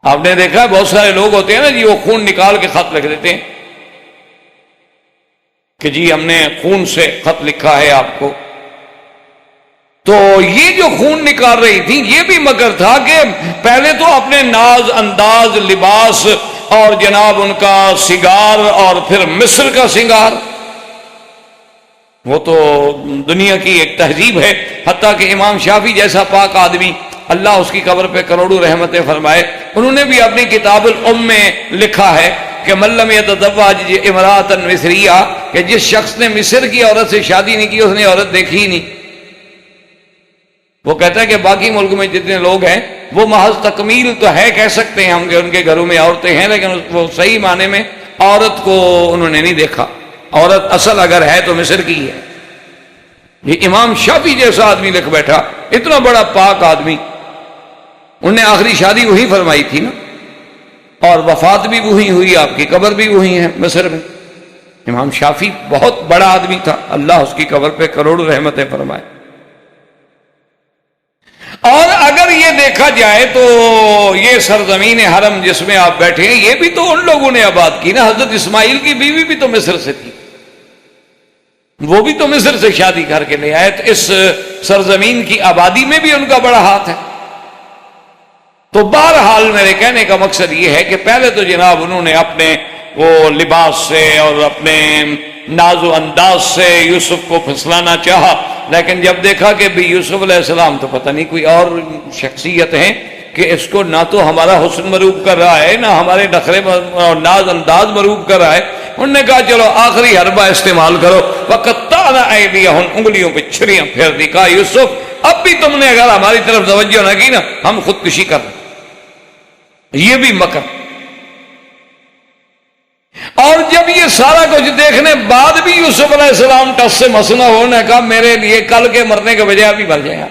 آپ نے دیکھا بہت سارے لوگ ہوتے ہیں نا جی وہ خون نکال کے خط لکھ دیتے ہیں کہ جی ہم نے خون سے خط لکھا ہے آپ کو۔ تو یہ جو خون نکال رہی تھی یہ بھی مکر تھا کہ پہلے تو اپنے ناز انداز لباس اور جناب ان کا سنگار اور پھر مصر کا سنگار، وہ تو دنیا کی ایک تہذیب ہے، حتیٰ کہ امام شافعی جیسا پاک آدمی اللہ اس کی قبر پہ کروڑوں رحمتیں فرمائے، انہوں نے بھی اپنی کتاب الام میں لکھا ہے کہ من لم یتزوج امرأة مصریہ، کہ جس شخص نے مصر کی عورت سے شادی نہیں کی اس نے عورت دیکھی ہی نہیں۔ وہ کہتا ہے کہ باقی ملک میں جتنے لوگ ہیں وہ محض تکمیل تو ہے، کہہ سکتے ہیں ہم کہ ان کے گھروں میں عورتیں ہیں، لیکن وہ صحیح معنی میں عورت کو انہوں نے نہیں دیکھا، عورت اصل اگر ہے تو مصر کی ہے۔ یہ امام شافعی جیسا آدمی لکھ بیٹھا، اتنا بڑا پاک آدمی، انہیں آخری شادی وہی فرمائی تھی نا، اور وفات بھی وہی ہوئی، آپ کی قبر بھی وہی ہے مصر میں۔ امام شافعی بہت بڑا آدمی تھا، اللہ اس کی قبر پہ کروڑوں رحمتیں فرمائے۔ اور اگر یہ دیکھا جائے تو یہ سرزمین حرم جس میں آپ بیٹھے ہیں یہ بھی تو ان لوگوں نے آباد کی نا، حضرت اسماعیل کی بیوی بھی تو مصر سے تھی، وہ بھی تو مصر سے شادی کر کے لے آئے، تو اس سرزمین کی آبادی میں بھی ان کا بڑا ہاتھ ہے۔ تو بہرحال میرے کہنے کا مقصد یہ ہے کہ پہلے تو جناب انہوں نے اپنے وہ لباس سے اور اپنے ناز و انداز سے یوسف کو پھسلانا چاہا، لیکن جب دیکھا کہ بھی یوسف علیہ السلام تو پتہ نہیں کوئی اور شخصیت ہے کہ اس کو نہ تو ہمارا حسن مروب کر رہا ہے نہ ہمارے نخرے اور ناز انداز مروب کر رہا ہے، انہوں نے کہا چلو آخری حربہ استعمال کرو، وَقَطَّعْنَ أَيْدِيَهُنَّ، انگلیوں پہ چھریاں پھیر دی، کہا یوسف اب بھی تم نے اگر ہماری طرف توجہ نہ کی نا ہم خودکشی کر رہے۔ یہ بھی مکر۔ اور جب یہ سارا کچھ دیکھنے بعد بھی یوسف علیہ السلام ٹس سے مسنا ہونے کا میرے لیے کل کے مرنے کے بجائے ابھی مر جائے،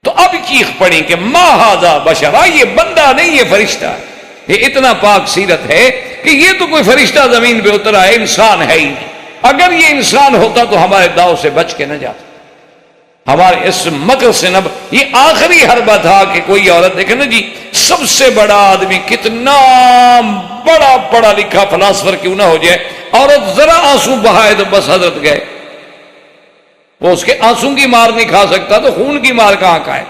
تو اب چیخ پڑی کہ ما ھذا بشرا، یہ بندہ نہیں یہ فرشتہ ہے، یہ اتنا پاک سیرت ہے کہ یہ تو کوئی فرشتہ زمین پہ اترا ہے، انسان ہے ہی نہیں۔ اگر یہ انسان ہوتا تو ہمارے داؤ سے بچ کے نہ جاتا، ہمارے اس مکر سے نہ۔ یہ آخری حربہ تھا کہ کوئی عورت دیکھے نا جی، سب سے بڑا آدمی کتنا بڑا پڑھا لکھا فلاسفر کیوں نہ ہو جائے، عورت ذرا آنسو بہائے تو بس حضرت گئے، وہ اس کے آنسو کی مار نہیں کھا سکتا تو خون کی مار کہاں کا ہے۔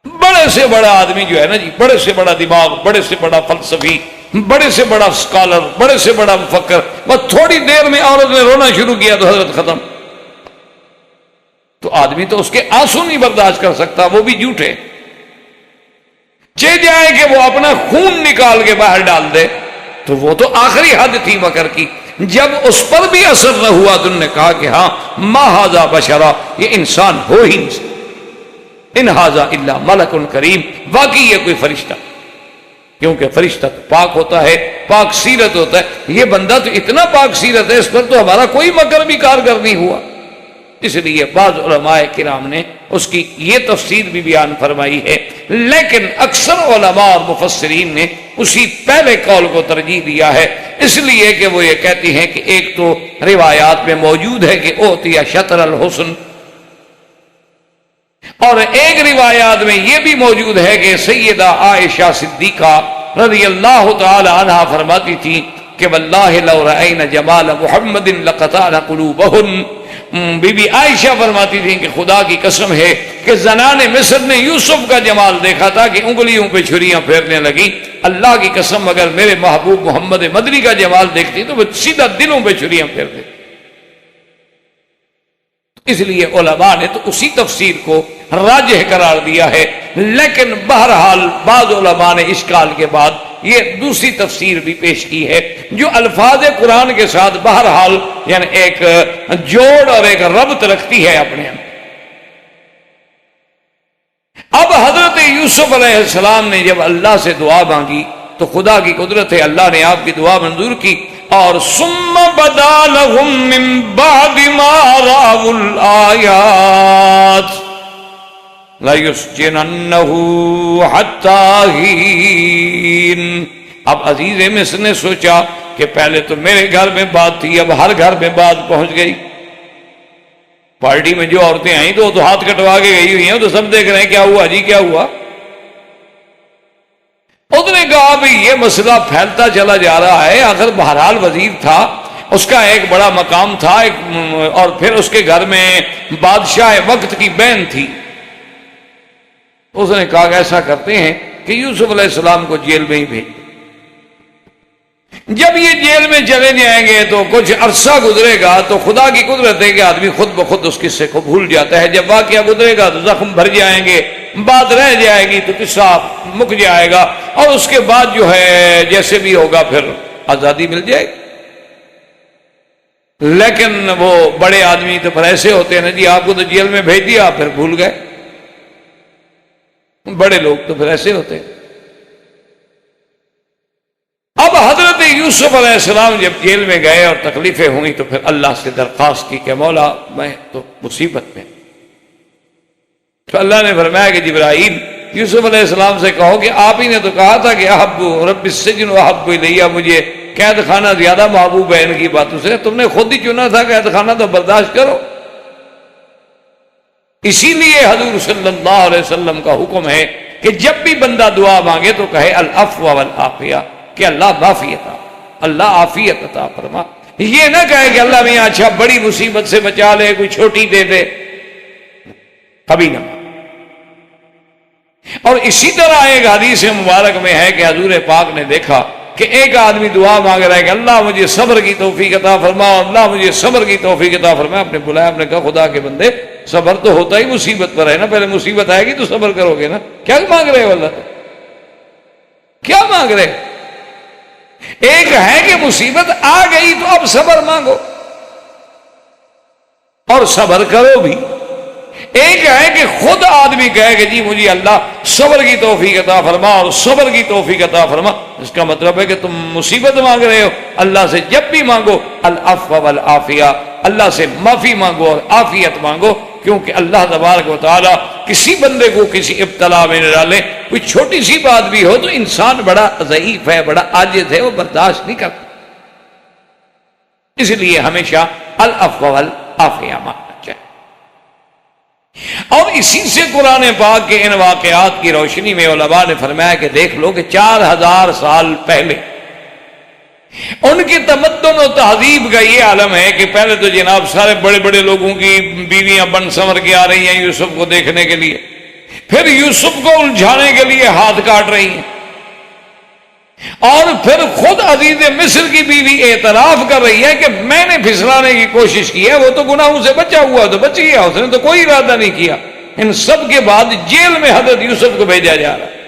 بڑے سے بڑا آدمی جو ہے نا جی، بڑے سے بڑا دماغ، بڑے سے بڑا فلسفی، بڑے سے بڑا اسکالر، بڑے سے بڑا مفکر، بس تھوڑی دیر میں عورت نے رونا شروع کیا تو حضرت ختم۔ تو آدمی تو اس کے آنسو نہیں برداشت کر سکتا، وہ بھی جھوٹے، چہ جائے کہ وہ اپنا خون نکال کے باہر ڈال دے، تو وہ تو آخری حد تھی مکر کی۔ جب اس پر بھی اثر نہ ہوا تو انہوں نے کہا کہ ہاں ما ھذا بشرا، یہ انسان ہو ہی نہیں، ان ھذا الا ملک کریم، واقعی یہ کوئی فرشتہ۔ کیونکہ فرشتہ تو پاک ہوتا ہے، پاک سیرت ہوتا ہے، یہ بندہ تو اتنا پاک سیرت ہے، اس پر تو ہمارا کوئی مکر بھی کارگر نہیں ہوا۔ اس لیے بعض علماء کرام نے اس کی یہ تفسیر بھی بیان فرمائی ہے، لیکن اکثر علماء اور مفسرین نے اسی پہلے قول کو ترجیح دیا ہے، اس لیے کہ وہ یہ کہتی ہیں کہ ایک تو روایات میں موجود ہے کہ اوتیہ شطر الحسن، اور ایک روایات میں یہ بھی موجود ہے کہ سیدہ عائشہ صدیقہ رضی اللہ تعالی عنہا فرماتی تھی کہ واللہ لو رأینا جمال محمد لقطعنا قلوبہن۔ بی بی عائشہ فرماتی تھیں کہ خدا کی قسم ہے کہ زنان مصر نے یوسف کا جمال دیکھا تھا کہ انگلیوں پہ چھریاں پھیرنے لگی، اللہ کی قسم اگر میرے محبوب محمد مدنی کا جمال دیکھتی تو وہ سیدھا دلوں پہ چھریاں پھیر دیتی۔ اس لیے علماء نے تو اسی تفسیر کو راجح قرار دیا ہے، لیکن بہرحال بعض علماء نے اشکال کے بعد یہ دوسری تفسیر بھی پیش کی ہے جو الفاظ قرآن کے ساتھ بہرحال یعنی ایک جوڑ اور ایک ربط رکھتی ہے اپنے اندر۔ اب حضرت یوسف علیہ السلام نے جب اللہ سے دعا مانگی تو خدا کی قدرت ہے، اللہ نے آپ کی دعا منظور کی، اور ثم بدا لهم من بعد ما رأوا الآیات لَيُسْجِنَنَّهُ حَتَّى حِينٍ۔ اب عزیز مصر نے سوچا کہ پہلے تو میرے گھر میں بات تھی، اب ہر گھر میں بات پہنچ گئی، پارٹی میں جو عورتیں آئیں تو وہ تو ہاتھ کٹوا کے گئی ہوئی ہیں، تو سب دیکھ رہے ہیں کیا ہوا جی کیا ہوا۔ اس نے کہا بھی یہ مسئلہ پھیلتا چلا جا رہا ہے، آخر بہرحال وزیر تھا، اس کا ایک بڑا مقام تھا، اور پھر اس کے گھر میں بادشاہ وقت کی بہن تھی۔ اس نے کہا کہ ایسا کرتے ہیں کہ یوسف علیہ السلام کو جیل میں ہی بھیج، جب یہ جیل میں چلے جائیں گے تو کچھ عرصہ گزرے گا تو خدا کی قدرت ہے کہ آدمی خود بخود اس قصے کو بھول جاتا ہے، جب واقعہ گزرے گا تو زخم بھر جائیں گے، بات رہ جائے گی تو قصہ مک جائے گا، اور اس کے بعد جو ہے جیسے بھی ہوگا پھر آزادی مل جائے گی۔ لیکن وہ بڑے آدمی تو پھر ایسے ہوتے ہیں نا جی، آپ کو تو جیل میں بھیج دیا پھر بھول گئے، بڑے لوگ تو پھر ایسے ہوتے ہیں۔ اب حضرت یوسف علیہ السلام جب جیل میں گئے اور تکلیفیں ہوئیں تو پھر اللہ سے درخواست کی کہ مولا میں تو مصیبت میں، تو اللہ نے فرمایا کہ جبرائیل یوسف علیہ السلام سے کہو کہ آپ ہی نے تو کہا تھا کہ احب رب السجن واحب الیہ، مجھے قید خانہ زیادہ محبوب ہے ان کی باتوں سے، تم نے خود ہی چنا تھا قید خانہ تو برداشت کرو۔ اسی لیے حضور صلی اللہ علیہ وسلم کا حکم ہے کہ جب بھی بندہ دعا مانگے تو کہے العفو والعافیہ، کہ اللہ معافی عطا، اللہ عافیت عطا فرما، یہ نہ کہے کہ اللہ میاں اچھا بڑی مصیبت سے بچا لے، کوئی چھوٹی دے دے، کبھی نہ۔ اور اسی طرح ایک حدیث مبارک میں ہے کہ حضور پاک نے دیکھا کہ ایک آدمی دعا مانگ رہا ہے کہ اللہ مجھے صبر کی توفیق عطا فرما، اللہ مجھے صبر کی توفیق عطا فرما۔ آپ نے بلایا، آپ نے کہا خدا کے بندے صبر تو ہوتا ہی مصیبت پر ہے نا، پہلے مصیبت آئے گی تو صبر کرو گے نا، کیا مانگ رہے ہو اللہ، کیا مانگ رہے؟ ایک ہے کہ مصیبت آ گئی تو اب صبر مانگو اور صبر کرو بھی، ایک ہے کہ خود آدمی کہے کہ جی مجھے اللہ صبر کی توفیق عطا فرما اور صبر کی توفیق عطا فرما، اس کا مطلب ہے کہ تم مصیبت مانگ رہے ہو، اللہ سے جب بھی مانگو العفو والعافیہ، اللہ سے معافی مانگو اور عافیت مانگو، کیونکہ اللہ تبارک و تعالی کسی بندے کو کسی ابتلا میں نہ ڈالے، کوئی چھوٹی سی بات بھی ہو تو انسان بڑا ضعیف ہے، بڑا عاجز ہے، وہ برداشت نہیں کرتا، اس لیے ہمیشہ العفو والعافیہ مانگنا چاہیے۔ اور اسی سے قرآن پاک کے ان واقعات کی روشنی میں علماء نے فرمایا کہ دیکھ لو کہ 4000 سال پہلے ان کی تمدن و تہذیب کا یہ عالم ہے کہ پہلے تو جناب سارے بڑے بڑے لوگوں کی بیویاں بن سنور کے آ رہی ہیں یوسف کو دیکھنے کے لیے، پھر یوسف کو الجھانے کے لیے ہاتھ کاٹ رہی ہیں، اور پھر خود عزیز مصر کی بیوی اعتراف کر رہی ہے کہ میں نے پھسلانے کی کوشش کی ہے، وہ تو گناہوں سے بچا ہوا تو بچ گیا، اس نے تو کوئی ارادہ نہیں کیا۔ ان سب کے بعد جیل میں حضرت یوسف کو بھیجا جا رہا ہے،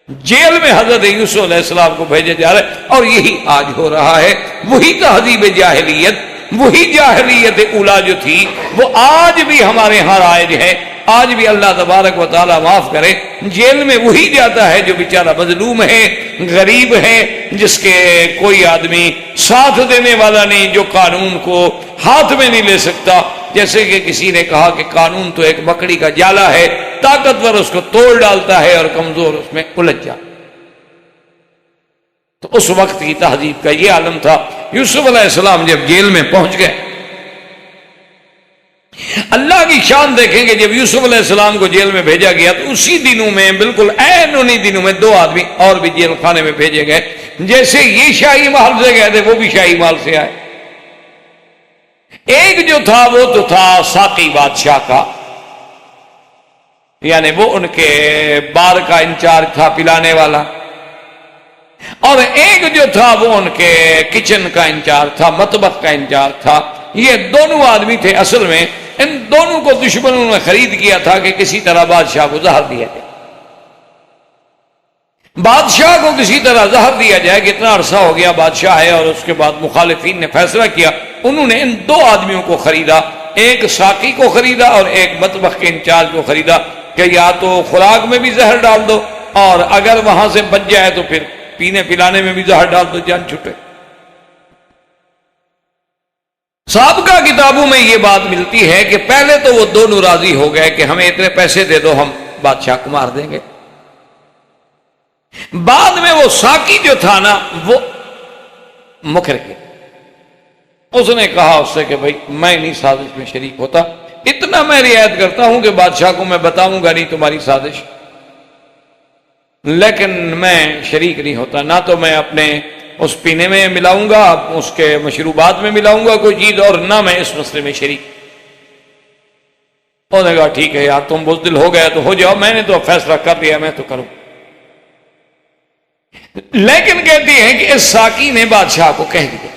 جیل میں حضرت یوسف علیہ السلام کو بھیجا جا رہا ہے، اور یہی آج ہو رہا ہے، وہی تہذیب جاہلیت، وہی جاہلیت اولا جو تھی وہ آج بھی ہمارے ہاں رائج ہے۔ آج بھی اللہ تبارک و تعالیٰ معاف کرے، جیل میں وہی جاتا ہے جو بیچارہ مظلوم ہے، غریب ہے، جس کے کوئی آدمی ساتھ دینے والا نہیں، جو قانون کو ہاتھ میں نہیں لے سکتا۔ جیسے کہ کسی نے کہا کہ قانون تو ایک مکڑی کا جالا ہے، طاقتور اس کو توڑ ڈالتا ہے اور کمزور اس میں الجھ جاتا۔ تو اس وقت کی تہذیب کا یہ عالم تھا۔ یوسف علیہ السلام جب جیل میں پہنچ گئے، اللہ کی شان دیکھیں کہ جب یوسف علیہ السلام کو جیل میں بھیجا گیا تو اسی دنوں میں، بالکل عین انہی دنوں میں، 2 آدمی اور بھی جیل خانے میں بھیجے گئے۔ جیسے یہ شاہی محل سے گئے تھے، وہ بھی شاہی محل سے آئے۔ ایک جو تھا وہ تو تھا ساقی بادشاہ کا، یعنی وہ ان کے بار کا انچارج تھا، پلانے والا، اور ایک جو تھا وہ ان کے کچن کا انچارج تھا، مطبخ کا انچارج تھا۔ یہ دونوں آدمی تھے۔ اصل میں ان دونوں کو دشمنوں نے خرید کیا تھا کہ کسی طرح بادشاہ کو زہر دیا جائے، بادشاہ کو کسی طرح زہر دیا جائے۔ کتنا عرصہ ہو گیا بادشاہ ہے، اور اس کے بعد مخالفین نے فیصلہ کیا، انہوں نے ان 2 آدمیوں کو خریدا، ایک ساقی کو خریدا اور ایک مطبخ کے انچارج کو خریدا، کہ یا تو خوراک میں بھی زہر ڈال دو، اور اگر وہاں سے بچ جائے تو پھر پینے پلانے میں بھی زہر ڈال دو، جان چھٹے۔ سابقہ کتابوں میں یہ بات ملتی ہے کہ پہلے تو وہ دونوں راضی ہو گئے کہ ہمیں اتنے پیسے دے دو، ہم بادشاہ کو مار دیں گے۔ بعد میں وہ ساقی جو تھا نا، وہ مکر گیا۔ اس نے کہا اس سے کہ بھائی میں نہیں سازش میں شریک ہوتا، اتنا میں رعایت کرتا ہوں کہ بادشاہ کو میں بتاؤں گا نہیں تمہاری سازش، لیکن میں شریک نہیں ہوتا، نہ تو میں اپنے اس پینے میں ملاؤں گا، اس کے مشروبات میں ملاؤں گا کوئی چیز، اور نہ میں اس مسئلے میں شریک۔ انہوں نے کہا ٹھیک ہے یار، تم بزدل ہو گئے تو ہو جاؤ، میں نے تو فیصلہ کر لیا، میں تو کروں۔ لیکن کہتی ہیں کہ اس ساقی نے بادشاہ کو کہہ دیا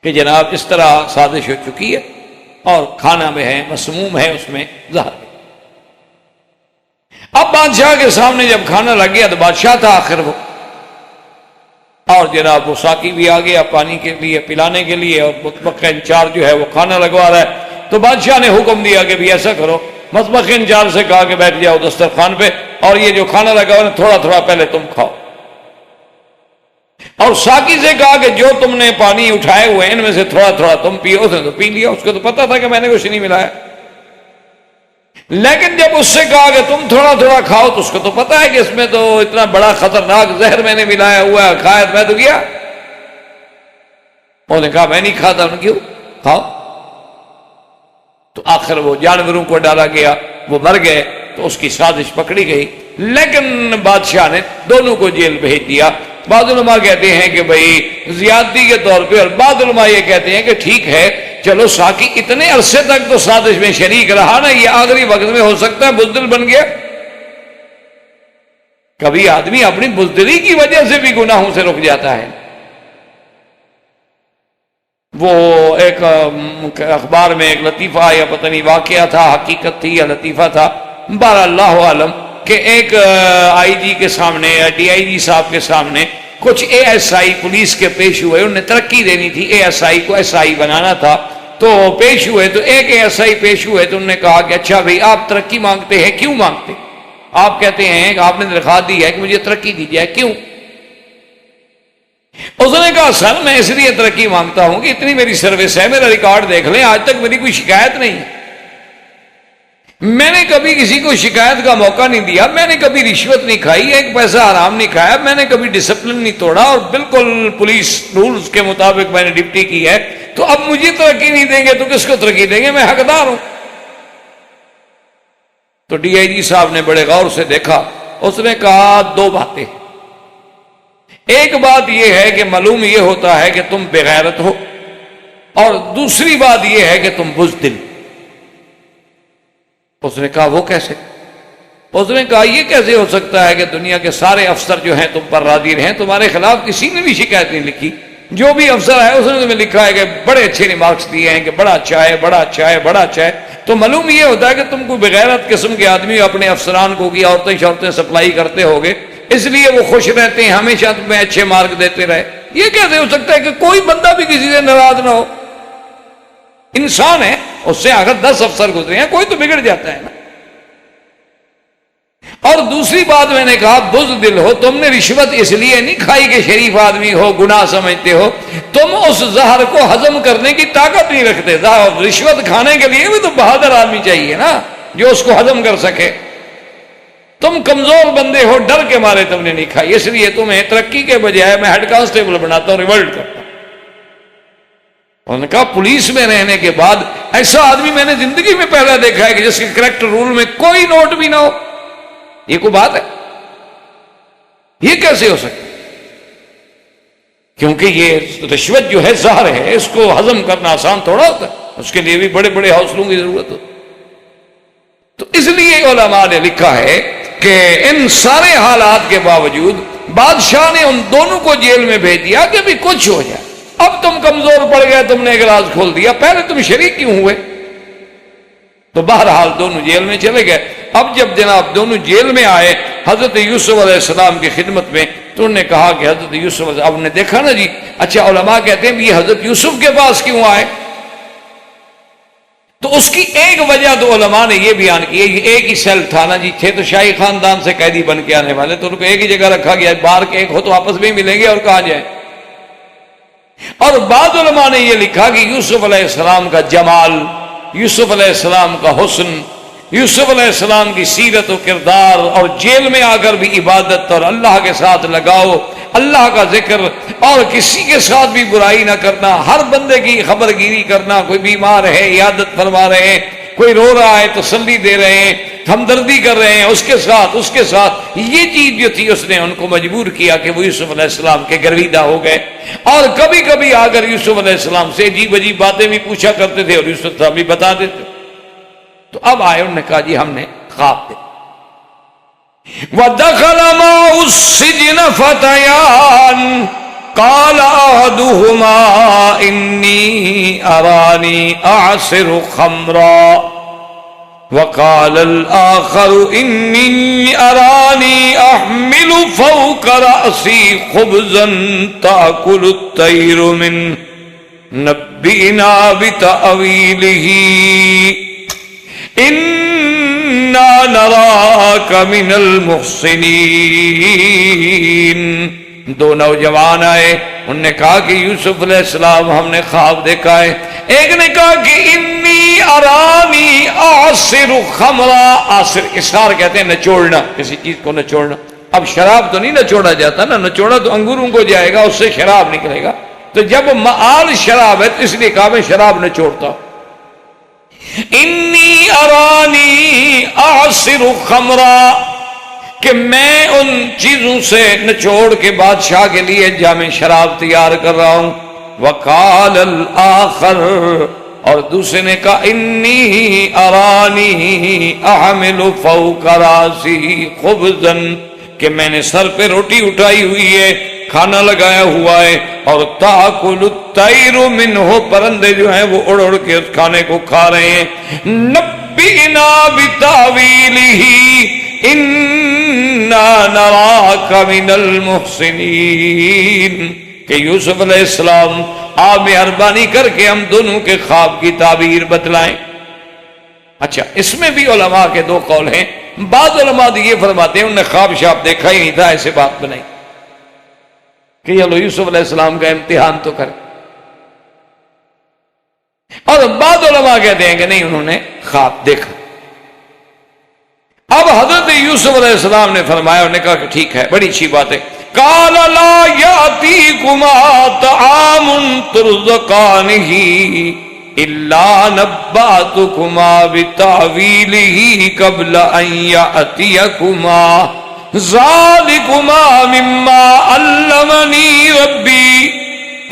کہ جناب اس طرح سازش ہو چکی ہے، اور کھانا میں ہے، مسموم ہے، اس میں زہر ہے۔ اب بادشاہ کے سامنے جب کھانا لگ گیا تو بادشاہ تھا آخر وہ، اور جناب وہ ساقی بھی آ گیا پانی کے لیے، پلانے کے لیے، اور مطبخ کا انچارج جو ہے وہ کھانا لگوا رہا ہے۔ تو بادشاہ نے حکم دیا کہ بھی ایسا کرو، مطبخ کے انچارج سے کہا کہ بیٹھ جاؤ دسترخوان پہ، اور یہ جو کھانا لگا ہوا ہے تھوڑا تھوڑا پہلے تم کھاؤ، اور ساقی سے کہا کہ جو تم نے پانی اٹھائے ہوئے ان میں سے تھوڑا تھوڑا تم پیو۔ اس نے تو پی لیا، اس کو تو پتا تھا کہ میں نے کچھ نہیں ملایا، لیکن جب اس سے کہا کہ تم تھوڑا تھوڑا کھاؤ تو اس کو تو پتا ہے کہ اس میں تو اتنا بڑا خطرناک زہر میں نے ملایا ہوا ہے، کھایا میں تو گیا۔ انہوں نے کہا میں نہیں کھاتا۔ انہوں نے کیوں؟ کھاؤ۔ تو آخر وہ جانوروں کو ڈالا گیا، وہ مر گئے، تو اس کی سازش پکڑی گئی، لیکن بادشاہ نے دونوں کو جیل بھیج دیا۔ بعض علماء کہتے ہیں کہ بھئی زیادتی کے طور پہ، اور بعض علماء یہ کہتے ہیں کہ ٹھیک ہے چلو ساقی اتنے عرصے تک تو سازش میں شریک رہا نا، یہ آخری وقت میں ہو سکتا ہے بزدل بن گیا۔ کبھی آدمی اپنی بزدلی کی وجہ سے بھی گناہوں سے رک جاتا ہے۔ وہ ایک اخبار میں ایک لطیفہ یا پتہ نہیں واقعہ تھا، حقیقت تھی یا لطیفہ تھا، بہر اللہ عالم، کہ ایک آئی جی کے سامنے یا ڈی آئی جی صاحب کے سامنے کچھ اے ایس آئی پولیس کے پیش ہوئے، انہوں نے ترقی دینی تھی، اے ایس آئی کو ایس آئی بنانا تھا، تو پیش ہوئے، تو ایک اے ایس آئی پیش ہوئے، تو انہوں نے کہا کہ اچھا بھئی آپ ترقی مانگتے ہیں، کیوں مانگتے؟ آپ کہتے ہیں کہ آپ نے درخواست دی ہے کہ مجھے ترقی دی جائے، کیوں؟ اس نے کہا سر میں اس لیے ترقی مانگتا ہوں کہ اتنی میری سروس ہے، میرا ریکارڈ دیکھ لیں، آج تک میری کوئی شکایت نہیں ہے، میں نے کبھی کسی کو شکایت کا موقع نہیں دیا، میں نے کبھی رشوت نہیں کھائی، ایک پیسہ حرام نہیں کھایا، میں نے کبھی ڈسپلن نہیں توڑا، اور بالکل پولیس رولز کے مطابق میں نے ڈیوٹی کی ہے، تو اب مجھے ترقی نہیں دیں گے تو کس کو ترقی دیں گے؟ میں حقدار ہوں۔ تو ڈی آئی جی صاحب نے بڑے غور سے دیکھا، اس نے کہا 2 باتیں، ایک بات یہ ہے کہ معلوم یہ ہوتا ہے کہ تم بے غیرت ہو، اور دوسری بات یہ ہے کہ تم بزدل۔ اس نے کہا وہ کیسے؟ اس نے کہا یہ کیسے ہو سکتا ہے کہ دنیا کے سارے افسر جو ہیں تم پر راضی رہیں، تمہارے خلاف کسی نے بھی شکایت نہیں لکھی، جو بھی افسر ہے اس نے تمہیں لکھا ہے کہ بڑے اچھے ریمارکس دیے ہیں کہ بڑا اچھا ہے، بڑا اچھا ہے، بڑا اچھا ہے، تو معلوم یہ ہوتا ہے کہ تم کو بغیرت قسم کے آدمی اپنے افسران کو کی عورتیں شورتیں سپلائی کرتے ہوگے، اس لیے وہ خوش رہتے ہیں، ہمیشہ تمہیں اچھے مارک دیتے رہے۔ یہ کیسے ہو سکتا ہے کہ کوئی بندہ بھی کسی سے ناراض نہ ہو؟ انسان ہے، اس سے اگر 10 افسر گزرے ہیں کوئی تو بگڑ جاتا ہے نا. اور دوسری بات میں نے کہا بزدل ہو، تم نے رشوت اس لیے نہیں کھائی کہ شریف آدمی ہو، گناہ سمجھتے ہو، تم اس زہر کو ہضم کرنے کی طاقت نہیں رکھتے. رشوت کھانے کے لیے بھی تو بہادر آدمی چاہیے نا جو اس کو ہضم کر سکے. تم کمزور بندے ہو، ڈر کے مارے تم نے نہیں کھائی، اس لیے تمہیں ترقی کے بجائے میں ہیڈ کانسٹیبل بناتا ہوں، ریولٹ کرتا ہوں. انہوں نے کہا پولیس میں رہنے کے بعد ایسا آدمی میں نے زندگی میں پہلا دیکھا ہے کہ جس کے کریکٹر رول میں کوئی نوٹ بھی نہ ہو. یہ کوئی بات ہے؟ یہ کیسے ہو سکتا؟ کیونکہ یہ رشوت جو ہے زہر ہے، اس کو ہضم کرنا آسان تھوڑا ہوتا ہے، اس کے لیے بھی بڑے بڑے حوصلوں کی ضرورت ہوتی. تو اس لیے علماء نے لکھا ہے کہ ان سارے حالات کے باوجود بادشاہ نے ان دونوں کو جیل میں بھیج دیا کہ بھی کچھ ہو جائے. اب تم کمزور پڑ گئے، تم نے ایک راز کھول دیا، پہلے تم شریک کیوں ہوئے؟ تو بہرحال دونوں جیل میں چلے گئے. اب جب جناب دونوں جیل میں آئے حضرت یوسف علیہ السلام کی خدمت میں، تو انہوں نے کہا کہ حضرت یوسف، اب نے دیکھا نا جی. اچھا علماء کہتے ہیں یہ حضرت یوسف کے پاس کیوں آئے؟ تو اس کی ایک وجہ تو علماء نے یہ بیان کی، ایک ہی سیل تھا نا جی، تھے تو شاہی خاندان سے قیدی بن کے آنے والے، تو ان کو ایک ہی جگہ رکھا گیا. باہر کے ایک ہو تو آپس میں ہی ملیں گے اور کہاں جائیں. اور بعض علماء نے یہ لکھا کہ یوسف علیہ السلام کا جمال، یوسف علیہ السلام کا حسن، یوسف علیہ السلام کی سیرت و کردار، اور جیل میں آ کر بھی عبادت اور اللہ کے ساتھ لگاؤ، اللہ کا ذکر، اور کسی کے ساتھ بھی برائی نہ کرنا، ہر بندے کی خبر گیری کرنا، کوئی بیمار ہے عیادت فرما رہے ہیں، کوئی رو رہا ہے تسلی دے رہے ہیں، ہمدردی کر رہے ہیں اس کے ساتھ یہ چیز جو تھی اس نے ان کو مجبور کیا کہ وہ یوسف علیہ السلام کے گرویدہ ہو گئے. اور کبھی کبھی آ کر یوسف علیہ السلام سے عجیب عجیب باتیں بھی پوچھا کرتے تھے اور یوسف صاحب بھی بتا دیتے. تو اب آئے، انہوں نے کہا جی ہم نے خواب دیکھا. وَدَخَلَ مَعَهُ السِّجْنَ فَتَيَانِ قَالَ أَحَدُهُمَا إِنِّي أَرَانِي أَعْصِرُ خَمْرًا وَقَالَ الْآخَرُ إِنِّي أَرَانِي أَحْمِلُ فَوْقَ رَأْسِي خُبْزًا تَأْكُلُ الطَّيْرُ مِنْهُ نَبِّئْنَا بِتَأْوِيلِهِ إِنَّا نَرَاكَ مِنَ الْمُحْسِنِينَ. دو نوجوان آئے، انہوں نے کہا کہ یوسف علیہ السلام ہم نے خواب دیکھا ہے. ایک نے کہا کہ انی ارانی اعصر خمرا. آصر اسار کہتے ہیں نچوڑنا، کسی چیز کو نچوڑنا. اب شراب تو نہیں نچوڑا جاتا نا، نچوڑا تو انگوروں کو جائے گا، اس سے شراب نکلے گا. تو جب معال شراب ہے تو اس لیے کہا میں شراب نچوڑتا. انی ارانی اعصر خمرا، کہ میں ان چیزوں سے نچوڑ کے بادشاہ کے لیے جامع شراب تیار کر رہا ہوں. وقال الآخر، اور دوسرے نے کہا انی ارانی احمل فوق راسی خبزا، کہ میں نے سر پہ روٹی اٹھائی ہوئی ہے، کھانا لگایا ہوا ہے، اور تاکل الطیر منہ، پرندے جو ہیں وہ اڑ اڑ کے اس کھانے کو کھا رہے ہیں. نبئنا بتاویلہ انا نراک من المحسنین، کہ یوسف علیہ السلام آپ مہربانی کر کے ہم دونوں کے خواب کی تعبیر بتلائیں. اچھا، اس میں بھی علماء کے دو قول ہیں. بعض علماء یہ فرماتے ہیں انہوں نے خواب شاب دیکھا ہی نہیں تھا، ایسے بات بنائی کہ چلو یوسف علیہ السلام کا امتحان تو کرے. اور بعض علماء کہتے ہیں کہ نہیں، انہوں نے خواب دیکھا. اب حضرت یوسف علیہ السلام نے فرمایا، انہوں نے کہا کہ ٹھیک ہے، بڑی اچھی بات ہے. قال لا يأتيكما طعام ترزقانه إلا نبأتكما بتأويله قبل أن يأتيكما ذلكما مما علمني ربي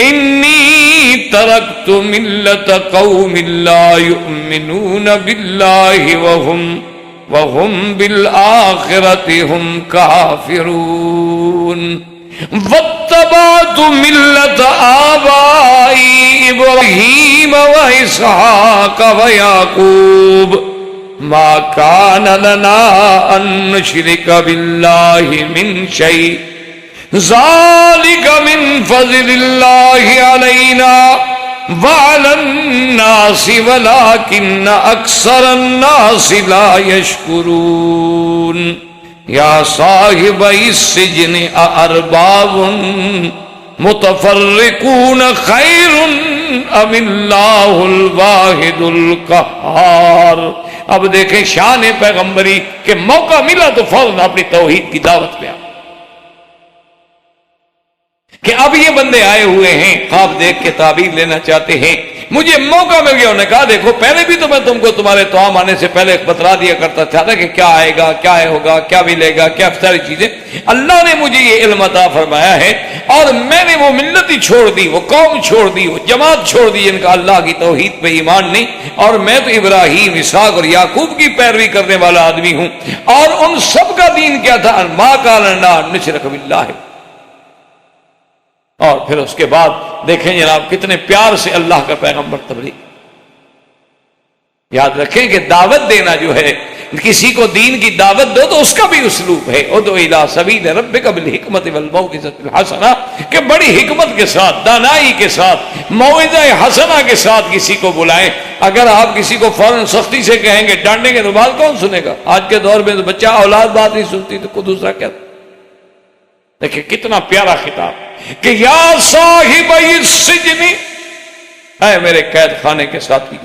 إني تركت ملة قوم لا يؤمنون بالله وهم بالآخرة هم كافرون واتبعت ملة آبائي إبراهيم وإسحاق ويعقوب ما كان لنا أن نشرك بالله من شيء ذلك من فضل الله علينا وعلى الناس ولكن أكثر الناس لا يشكرون يا صاحب السجن أأرباب متفرقون خير ام اللہ الواحد القہار۔ اب دیکھیں شان پیغمبری کہ موقع ملا تو فوراً اپنی توحید کی دعوت پہ آ کہ اب یہ بندے آئے ہوئے ہیں خواب دیکھ کے تعبیر لینا چاہتے ہیں، مجھے موقع مل گیا۔ انہوں نے کہا دیکھو پہلے بھی تو میں تم کو تمہارے توام آنے سے پہلے بتلا دیا کرتا تھا کہ کیا آئے گا، کیا ہوگا، کیا ملے گا، کیا ساری چیزیں۔ اللہ نے مجھے یہ علم عطا فرمایا ہے اور میں نے وہ ملت ہی چھوڑ دی، وہ قوم چھوڑ دی، وہ جماعت چھوڑ دی جن کا اللہ کی توحید پہ ایمان نہیں، اور میں تو ابراہیم، اسحاق اور یعقوب کی پیروی کرنے والا آدمی ہوں۔ اور ان سب کا دین کیا تھا؟ ما کان لنا نشرک باللہ۔ اور پھر اس کے بعد دیکھیں جناب کتنے پیار سے اللہ کا پیغمبر تبلیغ۔ یاد رکھیں کہ دعوت دینا جو ہے، کسی کو دین کی دعوت دو تو اس کا بھی اسلوب ہے، ادعو الی سبیل ربک بالحکمت والموعظۃ الحسنہ، کہ بڑی حکمت کے ساتھ، دانائی کے ساتھ، موعظہ حسنہ کے ساتھ کسی کو بلائیں۔ اگر آپ کسی کو فوراً سختی سے کہیں گے، ڈانٹیں گے تو بات کون سنے گا؟ آج کے دور میں تو بچہ اولاد بات نہیں سنتی تو کوئی دوسرا کیا؟ دیکھیں کتنا پیارا خطاب کہ یا صاحب السجن، اے میرے قید خانے کے ساتھی،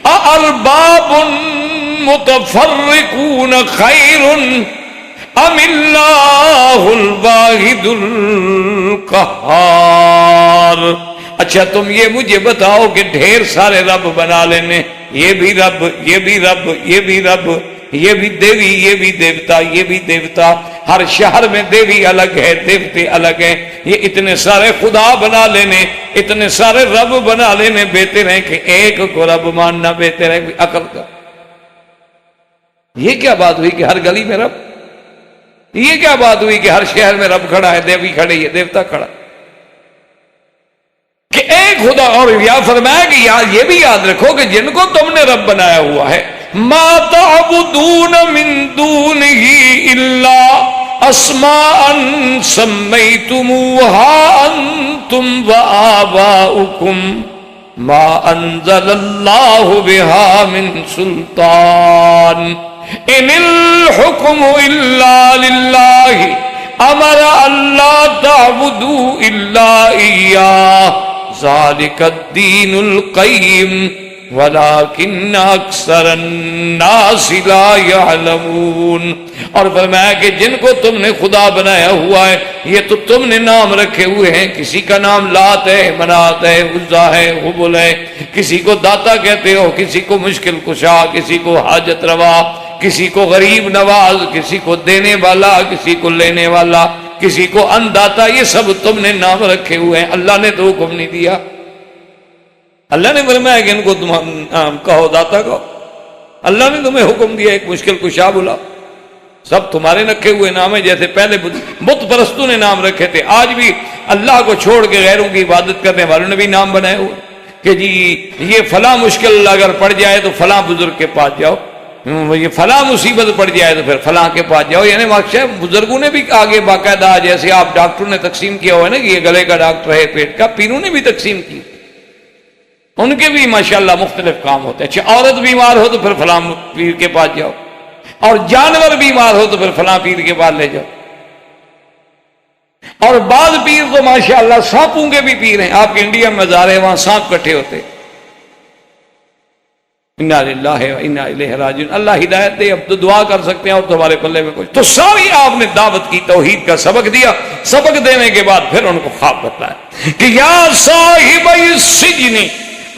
اَأَرْبَابٌ مُتَفَرِّقُونَ خَيْرٌ أَمِ اللَّهُ الْوَاحِدُ الْقَهَّارُ۔ اچھا تم یہ مجھے بتاؤ کہ ڈھیر سارے رب بنا لینے، یہ بھی رب، یہ بھی رب، یہ بھی رب، یہ بھی دیوی، یہ بھی دیوتا، یہ بھی دیوتا، ہر شہر میں دیوی الگ ہے، دیوتے الگ ہیں، یہ اتنے سارے خدا بنا لینے، اتنے سارے رب بنا لینے، بہتر ہے کہ ایک کو رب ماننا بہتر ہے عقل کا۔ یہ کیا بات ہوئی کہ ہر گلی میں رب؟ یہ کیا بات ہوئی کہ ہر شہر میں رب کھڑا ہے، دیوی کھڑی ہے، دیوتا کھڑا کہ ایک خدا؟ اور یا فرمایا کہ یہ بھی یاد رکھو کہ جن کو تم نے رب بنایا ہوا ہے، ما تعبدون من دونه الا اسماء سميتموها انتم وآباؤكم ما انزل الله بها من سلطان ان الحكم الا لله امر الا تعبدوا الا اياه ذلك الدين القيم وَلَكِنَّ أَكْثَرَ النَّاسِ لَا يَعْلَمُونَ۔ اور فرمایا کہ جن کو تم نے خدا بنایا ہوا ہے، یہ تو تم نے نام رکھے ہوئے ہیں، کسی کا نام لات ہے، منات ہے، عزا ہے، حبل ہے، کسی کو داتا کہتے ہو، کسی کو مشکل کشا، کسی کو حاجت روا، کسی کو غریب نواز، کسی کو دینے والا، کسی کو لینے والا، کسی کو انداتا، یہ سب تم نے نام رکھے ہوئے ہیں، اللہ نے تو حکم نہیں دیا۔ اللہ نے فرمایا کہ ان کو تم کہو داتا کہو، اللہ نے تمہیں حکم دیا ایک مشکل کشا بلا، سب تمہارے رکھے ہوئے نام ہیں، جیسے پہلے بت پرستوں نے نام رکھے تھے، آج بھی اللہ کو چھوڑ کے غیروں کی عبادت کرنے والوں نے بھی نام بنائے ہوئے کہ جی یہ فلاں مشکل اگر پڑ جائے تو فلاں بزرگ کے پاس جاؤ، یہ فلاں مصیبت پڑ جائے تو پھر فلاں کے پاس جاؤ۔ یعنی بزرگوں نے بھی آگے باقاعدہ، جیسے آپ ڈاکٹروں نے تقسیم کیا ہوا ہے نا کہ یہ گلے کا ڈاکٹر ہے، پیٹ کا، پیروں نے بھی تقسیم کی، ان کے بھی ماشاءاللہ مختلف کام ہوتے ہیں۔ اچھا عورت بیمار ہو تو پھر فلاں پیر کے پاس جاؤ، اور جانور بیمار ہو تو پھر فلاں پیر کے پاس لے جاؤ، اور بعض پیر تو ماشاءاللہ سانپوں کے بھی پیر ہیں، آپ کے انڈیا میں مزار ہے وہاں سانپ کٹھے ہوتے۔ انا للہ و انا الیہ راجعون۔ اللہ ہدایت دے، اب تو دعا کر سکتے ہیں اور تمہارے پلے میں کچھ۔ تو ساری آپ نے دعوت کی، توحید کا سبق دیا، سبق دینے کے بعد پھر ان کو خواب بتلایا کہ یا صاحب السجن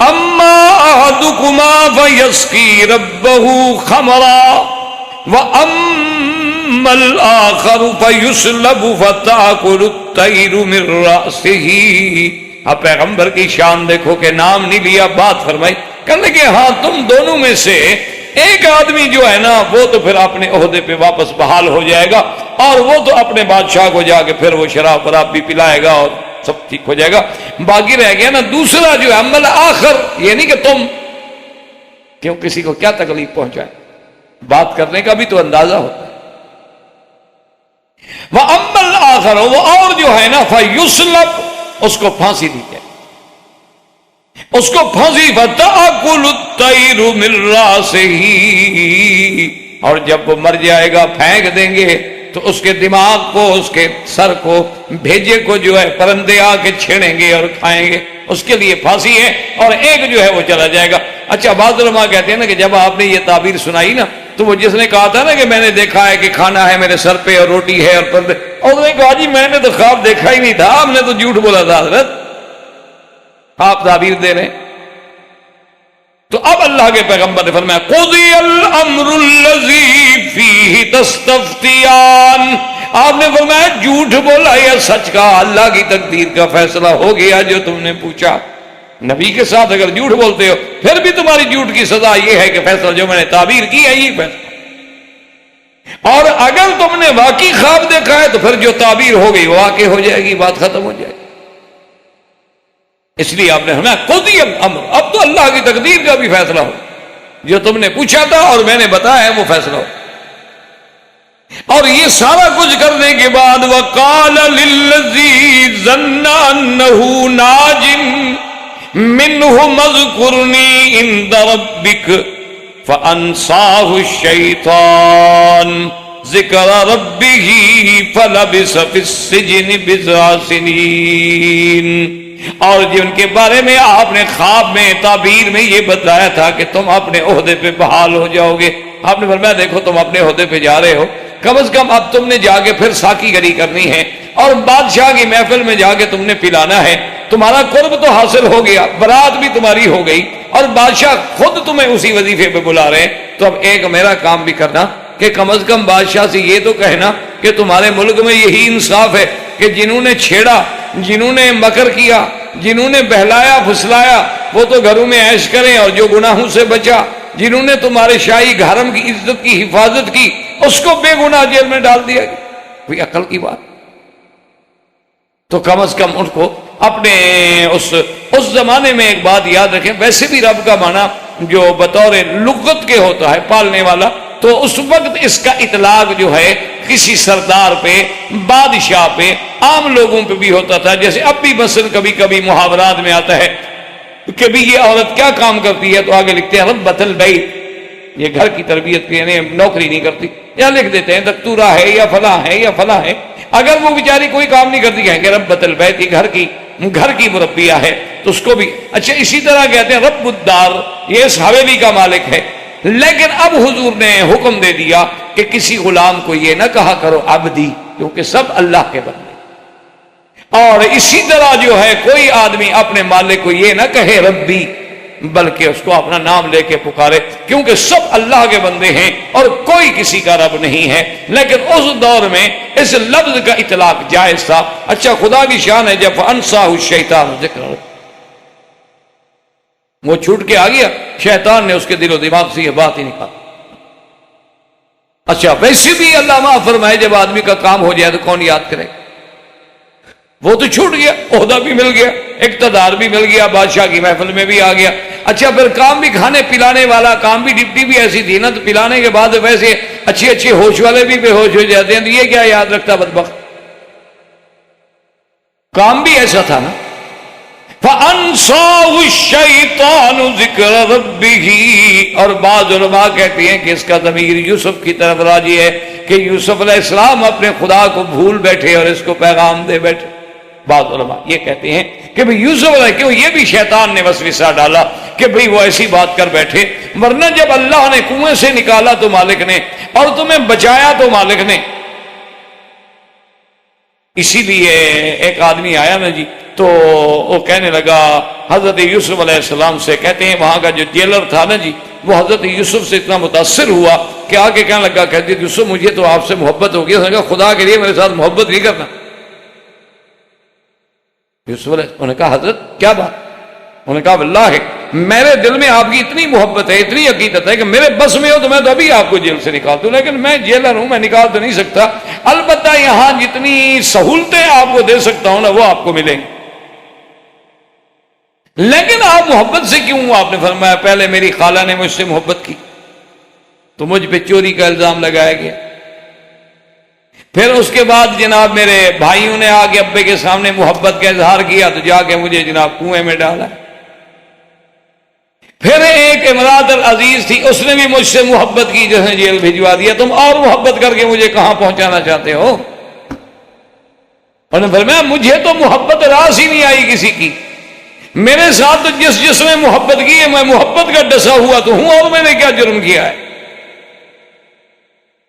اما احدکما فیسقی ربہ خمرا واما الاخر فیسلب فتاکل الطیر من رأسہ۔ اب پیغمبر کی شان دیکھو کہ نام نہیں لیا، بات فرمائی، کہنے کہ ہاں تم دونوں میں سے ایک آدمی جو ہے نا وہ تو پھر اپنے عہدے پہ واپس بحال ہو جائے گا، اور وہ تو اپنے بادشاہ کو جا کے پھر وہ شراب وراب بھی پلائے گا اور سب ٹھیک ہو جائے گا۔ باقی رہ گیا نا دوسرا جو ہے عمل آخر، یہ نہیں کہ تم کیوں کسی کو کیا تکلیف پہنچائے، بات کرنے کا بھی تو اندازہ ہوتا ہے۔ وہ عمل آخر، وہ اور جو ہے نا فیسلب، اس کو پھانسی دی جائے۔ اس کو پھانسی فتأکل الطیر من راسہ، اور جب وہ مر جائے گا پھینک دیں گے تو اس کے دماغ کو، اس کے سر کو، بھیجے کو جو ہے پرندے آ کے چھیڑیں گے اور کھائیں گے، اس کے لیے پھانسی ہے، اور ایک جو ہے وہ چلا جائے گا۔ اچھا بعض علماء کہتے ہیں نا کہ جب آپ نے یہ تعبیر سنائی نا تو وہ جس نے کہا تھا نا کہ میں نے دیکھا ہے کہ کھانا ہے میرے سر پہ اور روٹی ہے اور پردے، اور اس نے کہا جی میں نے تو خواب دیکھا ہی نہیں تھا، ہم نے تو جھوٹ بولا تھا حضرت، آپ تعبیر دے رہے ہیں۔ تو اب اللہ کے پیغمبر نے فرمایا قضی الامر الذی فیہ تستفتیان، آپ نے فرمایا جھوٹ بولا یا سچ کہا، اللہ کی تقدیر کا فیصلہ ہو گیا جو تم نے پوچھا۔ نبی کے ساتھ اگر جھوٹ بولتے ہو پھر بھی تمہاری جھوٹ کی سزا یہ ہے کہ فیصلہ جو میں نے تعبیر کی ہے یہ فیصلہ، اور اگر تم نے واقعی خواب دیکھا ہے تو پھر جو تعبیر ہو گئی وہ واقع ہو جائے گی، بات ختم ہو جائے گی۔ اس لیے آپ نے ہمیں قضی الامر، اب تو اللہ کی تقدیر کا بھی فیصلہ ہو، جو تم نے پوچھا تھا اور میں نے بتایا ہے وہ فیصلہ ہو۔ اور یہ سارا کچھ کرنے کے بعد وقال للذی ظن انہ ناج منہ اذکرنی عند ربک فانساہ الشیطان ذکر ربہ فلبث فی السجن بضع سنین۔ اور جن کے بارے میں آپ نے خواب میں تعبیر میں یہ بتایا تھا کہ تم اپنے عہدے پہ بحال ہو جاؤ گے، آپ نے فرمایا دیکھو تم اپنے عہدے پہ جا رہے ہو، کم از کم اب تم نے جا کے پھر ساقی گری کرنی ہے اور بادشاہ کی محفل میں جا کے تم نے پلانا ہے، تمہارا قرب تو حاصل ہو گیا، برات بھی تمہاری ہو گئی اور بادشاہ خود تمہیں اسی وظیفے پہ بلا رہے ہیں، تو اب ایک میرا کام بھی کرنا کہ کم از کم بادشاہ سے یہ تو کہنا کہ تمہارے ملک میں یہی انصاف ہے کہ جنہوں نے چھیڑا، جنہوں نے مکر کیا، جنہوں نے بہلایا پھسلایا وہ تو گھروں میں عیش کریں، اور جو گناہوں سے بچا، جنہوں نے تمہارے شاہی گھرم کی عزت کی حفاظت کی، اس کو بے گناہ جیل میں ڈال دیا گیا۔ کوئی عقل کی بات؟ تو کم از کم ان کو اپنے اس زمانے میں ایک بات یاد رکھیں، ویسے بھی رب کا معنی جو بطور لغت کے ہوتا ہے پالنے والا، تو اس وقت اس کا اطلاق جو ہے کسی سردار پہ، بادشاہ پہ، عام لوگوں پہ بھی ہوتا تھا، جیسے اب بھی مثلا کبھی کبھی محاورات میں آتا ہے کہ بھی یہ عورت کیا کام کرتی ہے، تو آگے لکھتے ہیں ربۃ البیت، یہ گھر کی تربیت کی، یعنی نوکری نہیں کرتی، یا لکھ دیتے ہیں دکتورہ ہے یا فلاں ہے یا فلاں ہے، اگر وہ بیچاری کوئی کام نہیں کرتی کہیں گے ربۃ البیت، یہ گھر کی مربیہ ہے، تو اس کو بھی اچھا اسی طرح کہتے ہیں رب الدار، یہ اس حویلی کا مالک ہے۔ لیکن اب حضور نے حکم دے دیا کہ کسی غلام کو یہ نہ کہا کرو عبدی، کیونکہ سب اللہ کے بندے، اور اسی طرح جو ہے کوئی آدمی اپنے مالک کو یہ نہ کہے ربی، بلکہ اس کو اپنا نام لے کے پکارے، کیونکہ سب اللہ کے بندے ہیں اور کوئی کسی کا رب نہیں ہے۔ لیکن اس دور میں اس لفظ کا اطلاق جائز تھا۔ اچھا خدا کی شان ہے جب انساہ الشیطان ذکر، وہ چھوٹ کے آ گیا، شیطان نے اس کے دل و دماغ سے یہ بات ہی نکالی۔ اچھا ویسے بھی اللہ معاف فرمائے جب آدمی کا کام ہو جائے تو کون یاد کرے، وہ تو چھوٹ گیا، عہدہ بھی مل گیا، اقتدار بھی مل گیا، بادشاہ کی محفل میں بھی آ گیا۔ اچھا پھر کام بھی کھانے پلانے والا، کام بھی ڈپٹی بھی ایسی تھی نا، تو پلانے کے بعد ویسے اچھے اچھے ہوش والے بھی بے ہوش ہو جاتے ہیں، تو یہ کیا یاد رکھتا بدبخت، کام بھی ایسا تھا نا۔ فَأَنْسَاهُ الشَّيْطَانُ ذِكْرَ رَبِّهِ، اور بعض علماء کہتے ہیں کہ اس کا ضمیر یوسف کی طرف راجع ہے کہ یوسف علیہ السلام اپنے خدا کو بھول بیٹھے اور اس کو پیغام دے بیٹھے۔ بعض علماء یہ کہتے ہیں کہ بھئی یوسف علیہ، کیوں یہ بھی شیطان نے وسوسہ ڈالا کہ بھئی وہ ایسی بات کر بیٹھے، ورنہ جب اللہ نے کنویں سے نکالا تو مالک نے، اور تمہیں بچایا تو مالک نے۔ اسی لیے ایک آدمی آیا نا جی، تو وہ کہنے لگا حضرت یوسف علیہ السلام سے، کہتے ہیں وہاں کا جو جیلر تھا نا جی، وہ حضرت یوسف سے اتنا متاثر ہوا کہ آگے کہنے لگا، کہتے یوسف مجھے تو آپ سے محبت ہو گئی، خدا کے لیے میرے ساتھ محبت نہیں کرنا۔ یوسف علیہ السلام نے کہا حضرت کیا بات؟ انہوں نے کہا واللہ میرے دل میں آپ کی اتنی محبت ہے، اتنی عقیدت ہے کہ میرے بس میں ہو تو میں تو ابھی آپ کو جیل سے نکال دوں، لیکن میں جیلر ہوں، میں نکال تو نہیں سکتا، البتہ یہاں جتنی سہولتیں آپ کو دے سکتا ہوں نا وہ آپ کو ملیں گی۔ لیکن آپ محبت سے کیوں؟ آپ نے فرمایا پہلے میری خالہ نے مجھ سے محبت کی تو مجھ پہ چوری کا الزام لگایا گیا، پھر اس کے بعد جناب میرے بھائیوں نے آ کے ابے کے سامنے محبت کا اظہار کیا تو جا کے مجھے جناب کنویں میں ڈالا، پھر ایک امراۃ العزیز تھی، اس نے بھی مجھ سے محبت کی، جس نے جیل بھجوا دیا، تم اور محبت کر کے مجھے کہاں پہنچانا چاہتے ہو؟ انہوں نے فرمایا مجھے تو محبت راس ہی نہیں آئی کسی کی، میرے ساتھ تو جس نے محبت کی ہے میں محبت کا ڈسا ہوا تو ہوں، اور میں نے کیا جرم کیا ہے؟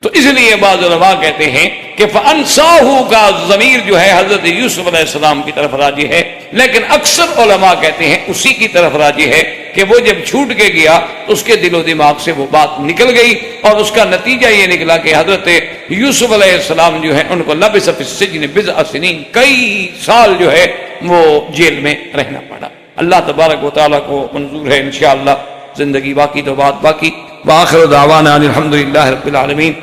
تو اس لیے بعض علماء کہتے ہیں کہ فَأَنْسَاهُ کا ضمیر جو ہے حضرت یوسف علیہ السلام کی طرف راجع ہے، لیکن اکثر علماء کہتے ہیں اسی کی طرف راجع ہے کہ وہ جب چھوٹ کے گیا تو اس کے دل و دماغ سے وہ بات نکل گئی، اور اس کا نتیجہ یہ نکلا کہ حضرت یوسف علیہ السلام جو ہے ان کو لبث فی السجن بضع سنین، کئی سال جو ہے وہ جیل میں رہنا پڑا۔ اللہ تبارک و تعالیٰ کو منظور ہے انشاءاللہ زندگی باقی تو بات باقی۔ وآخر دعوانا الحمدللہ رب العالمین۔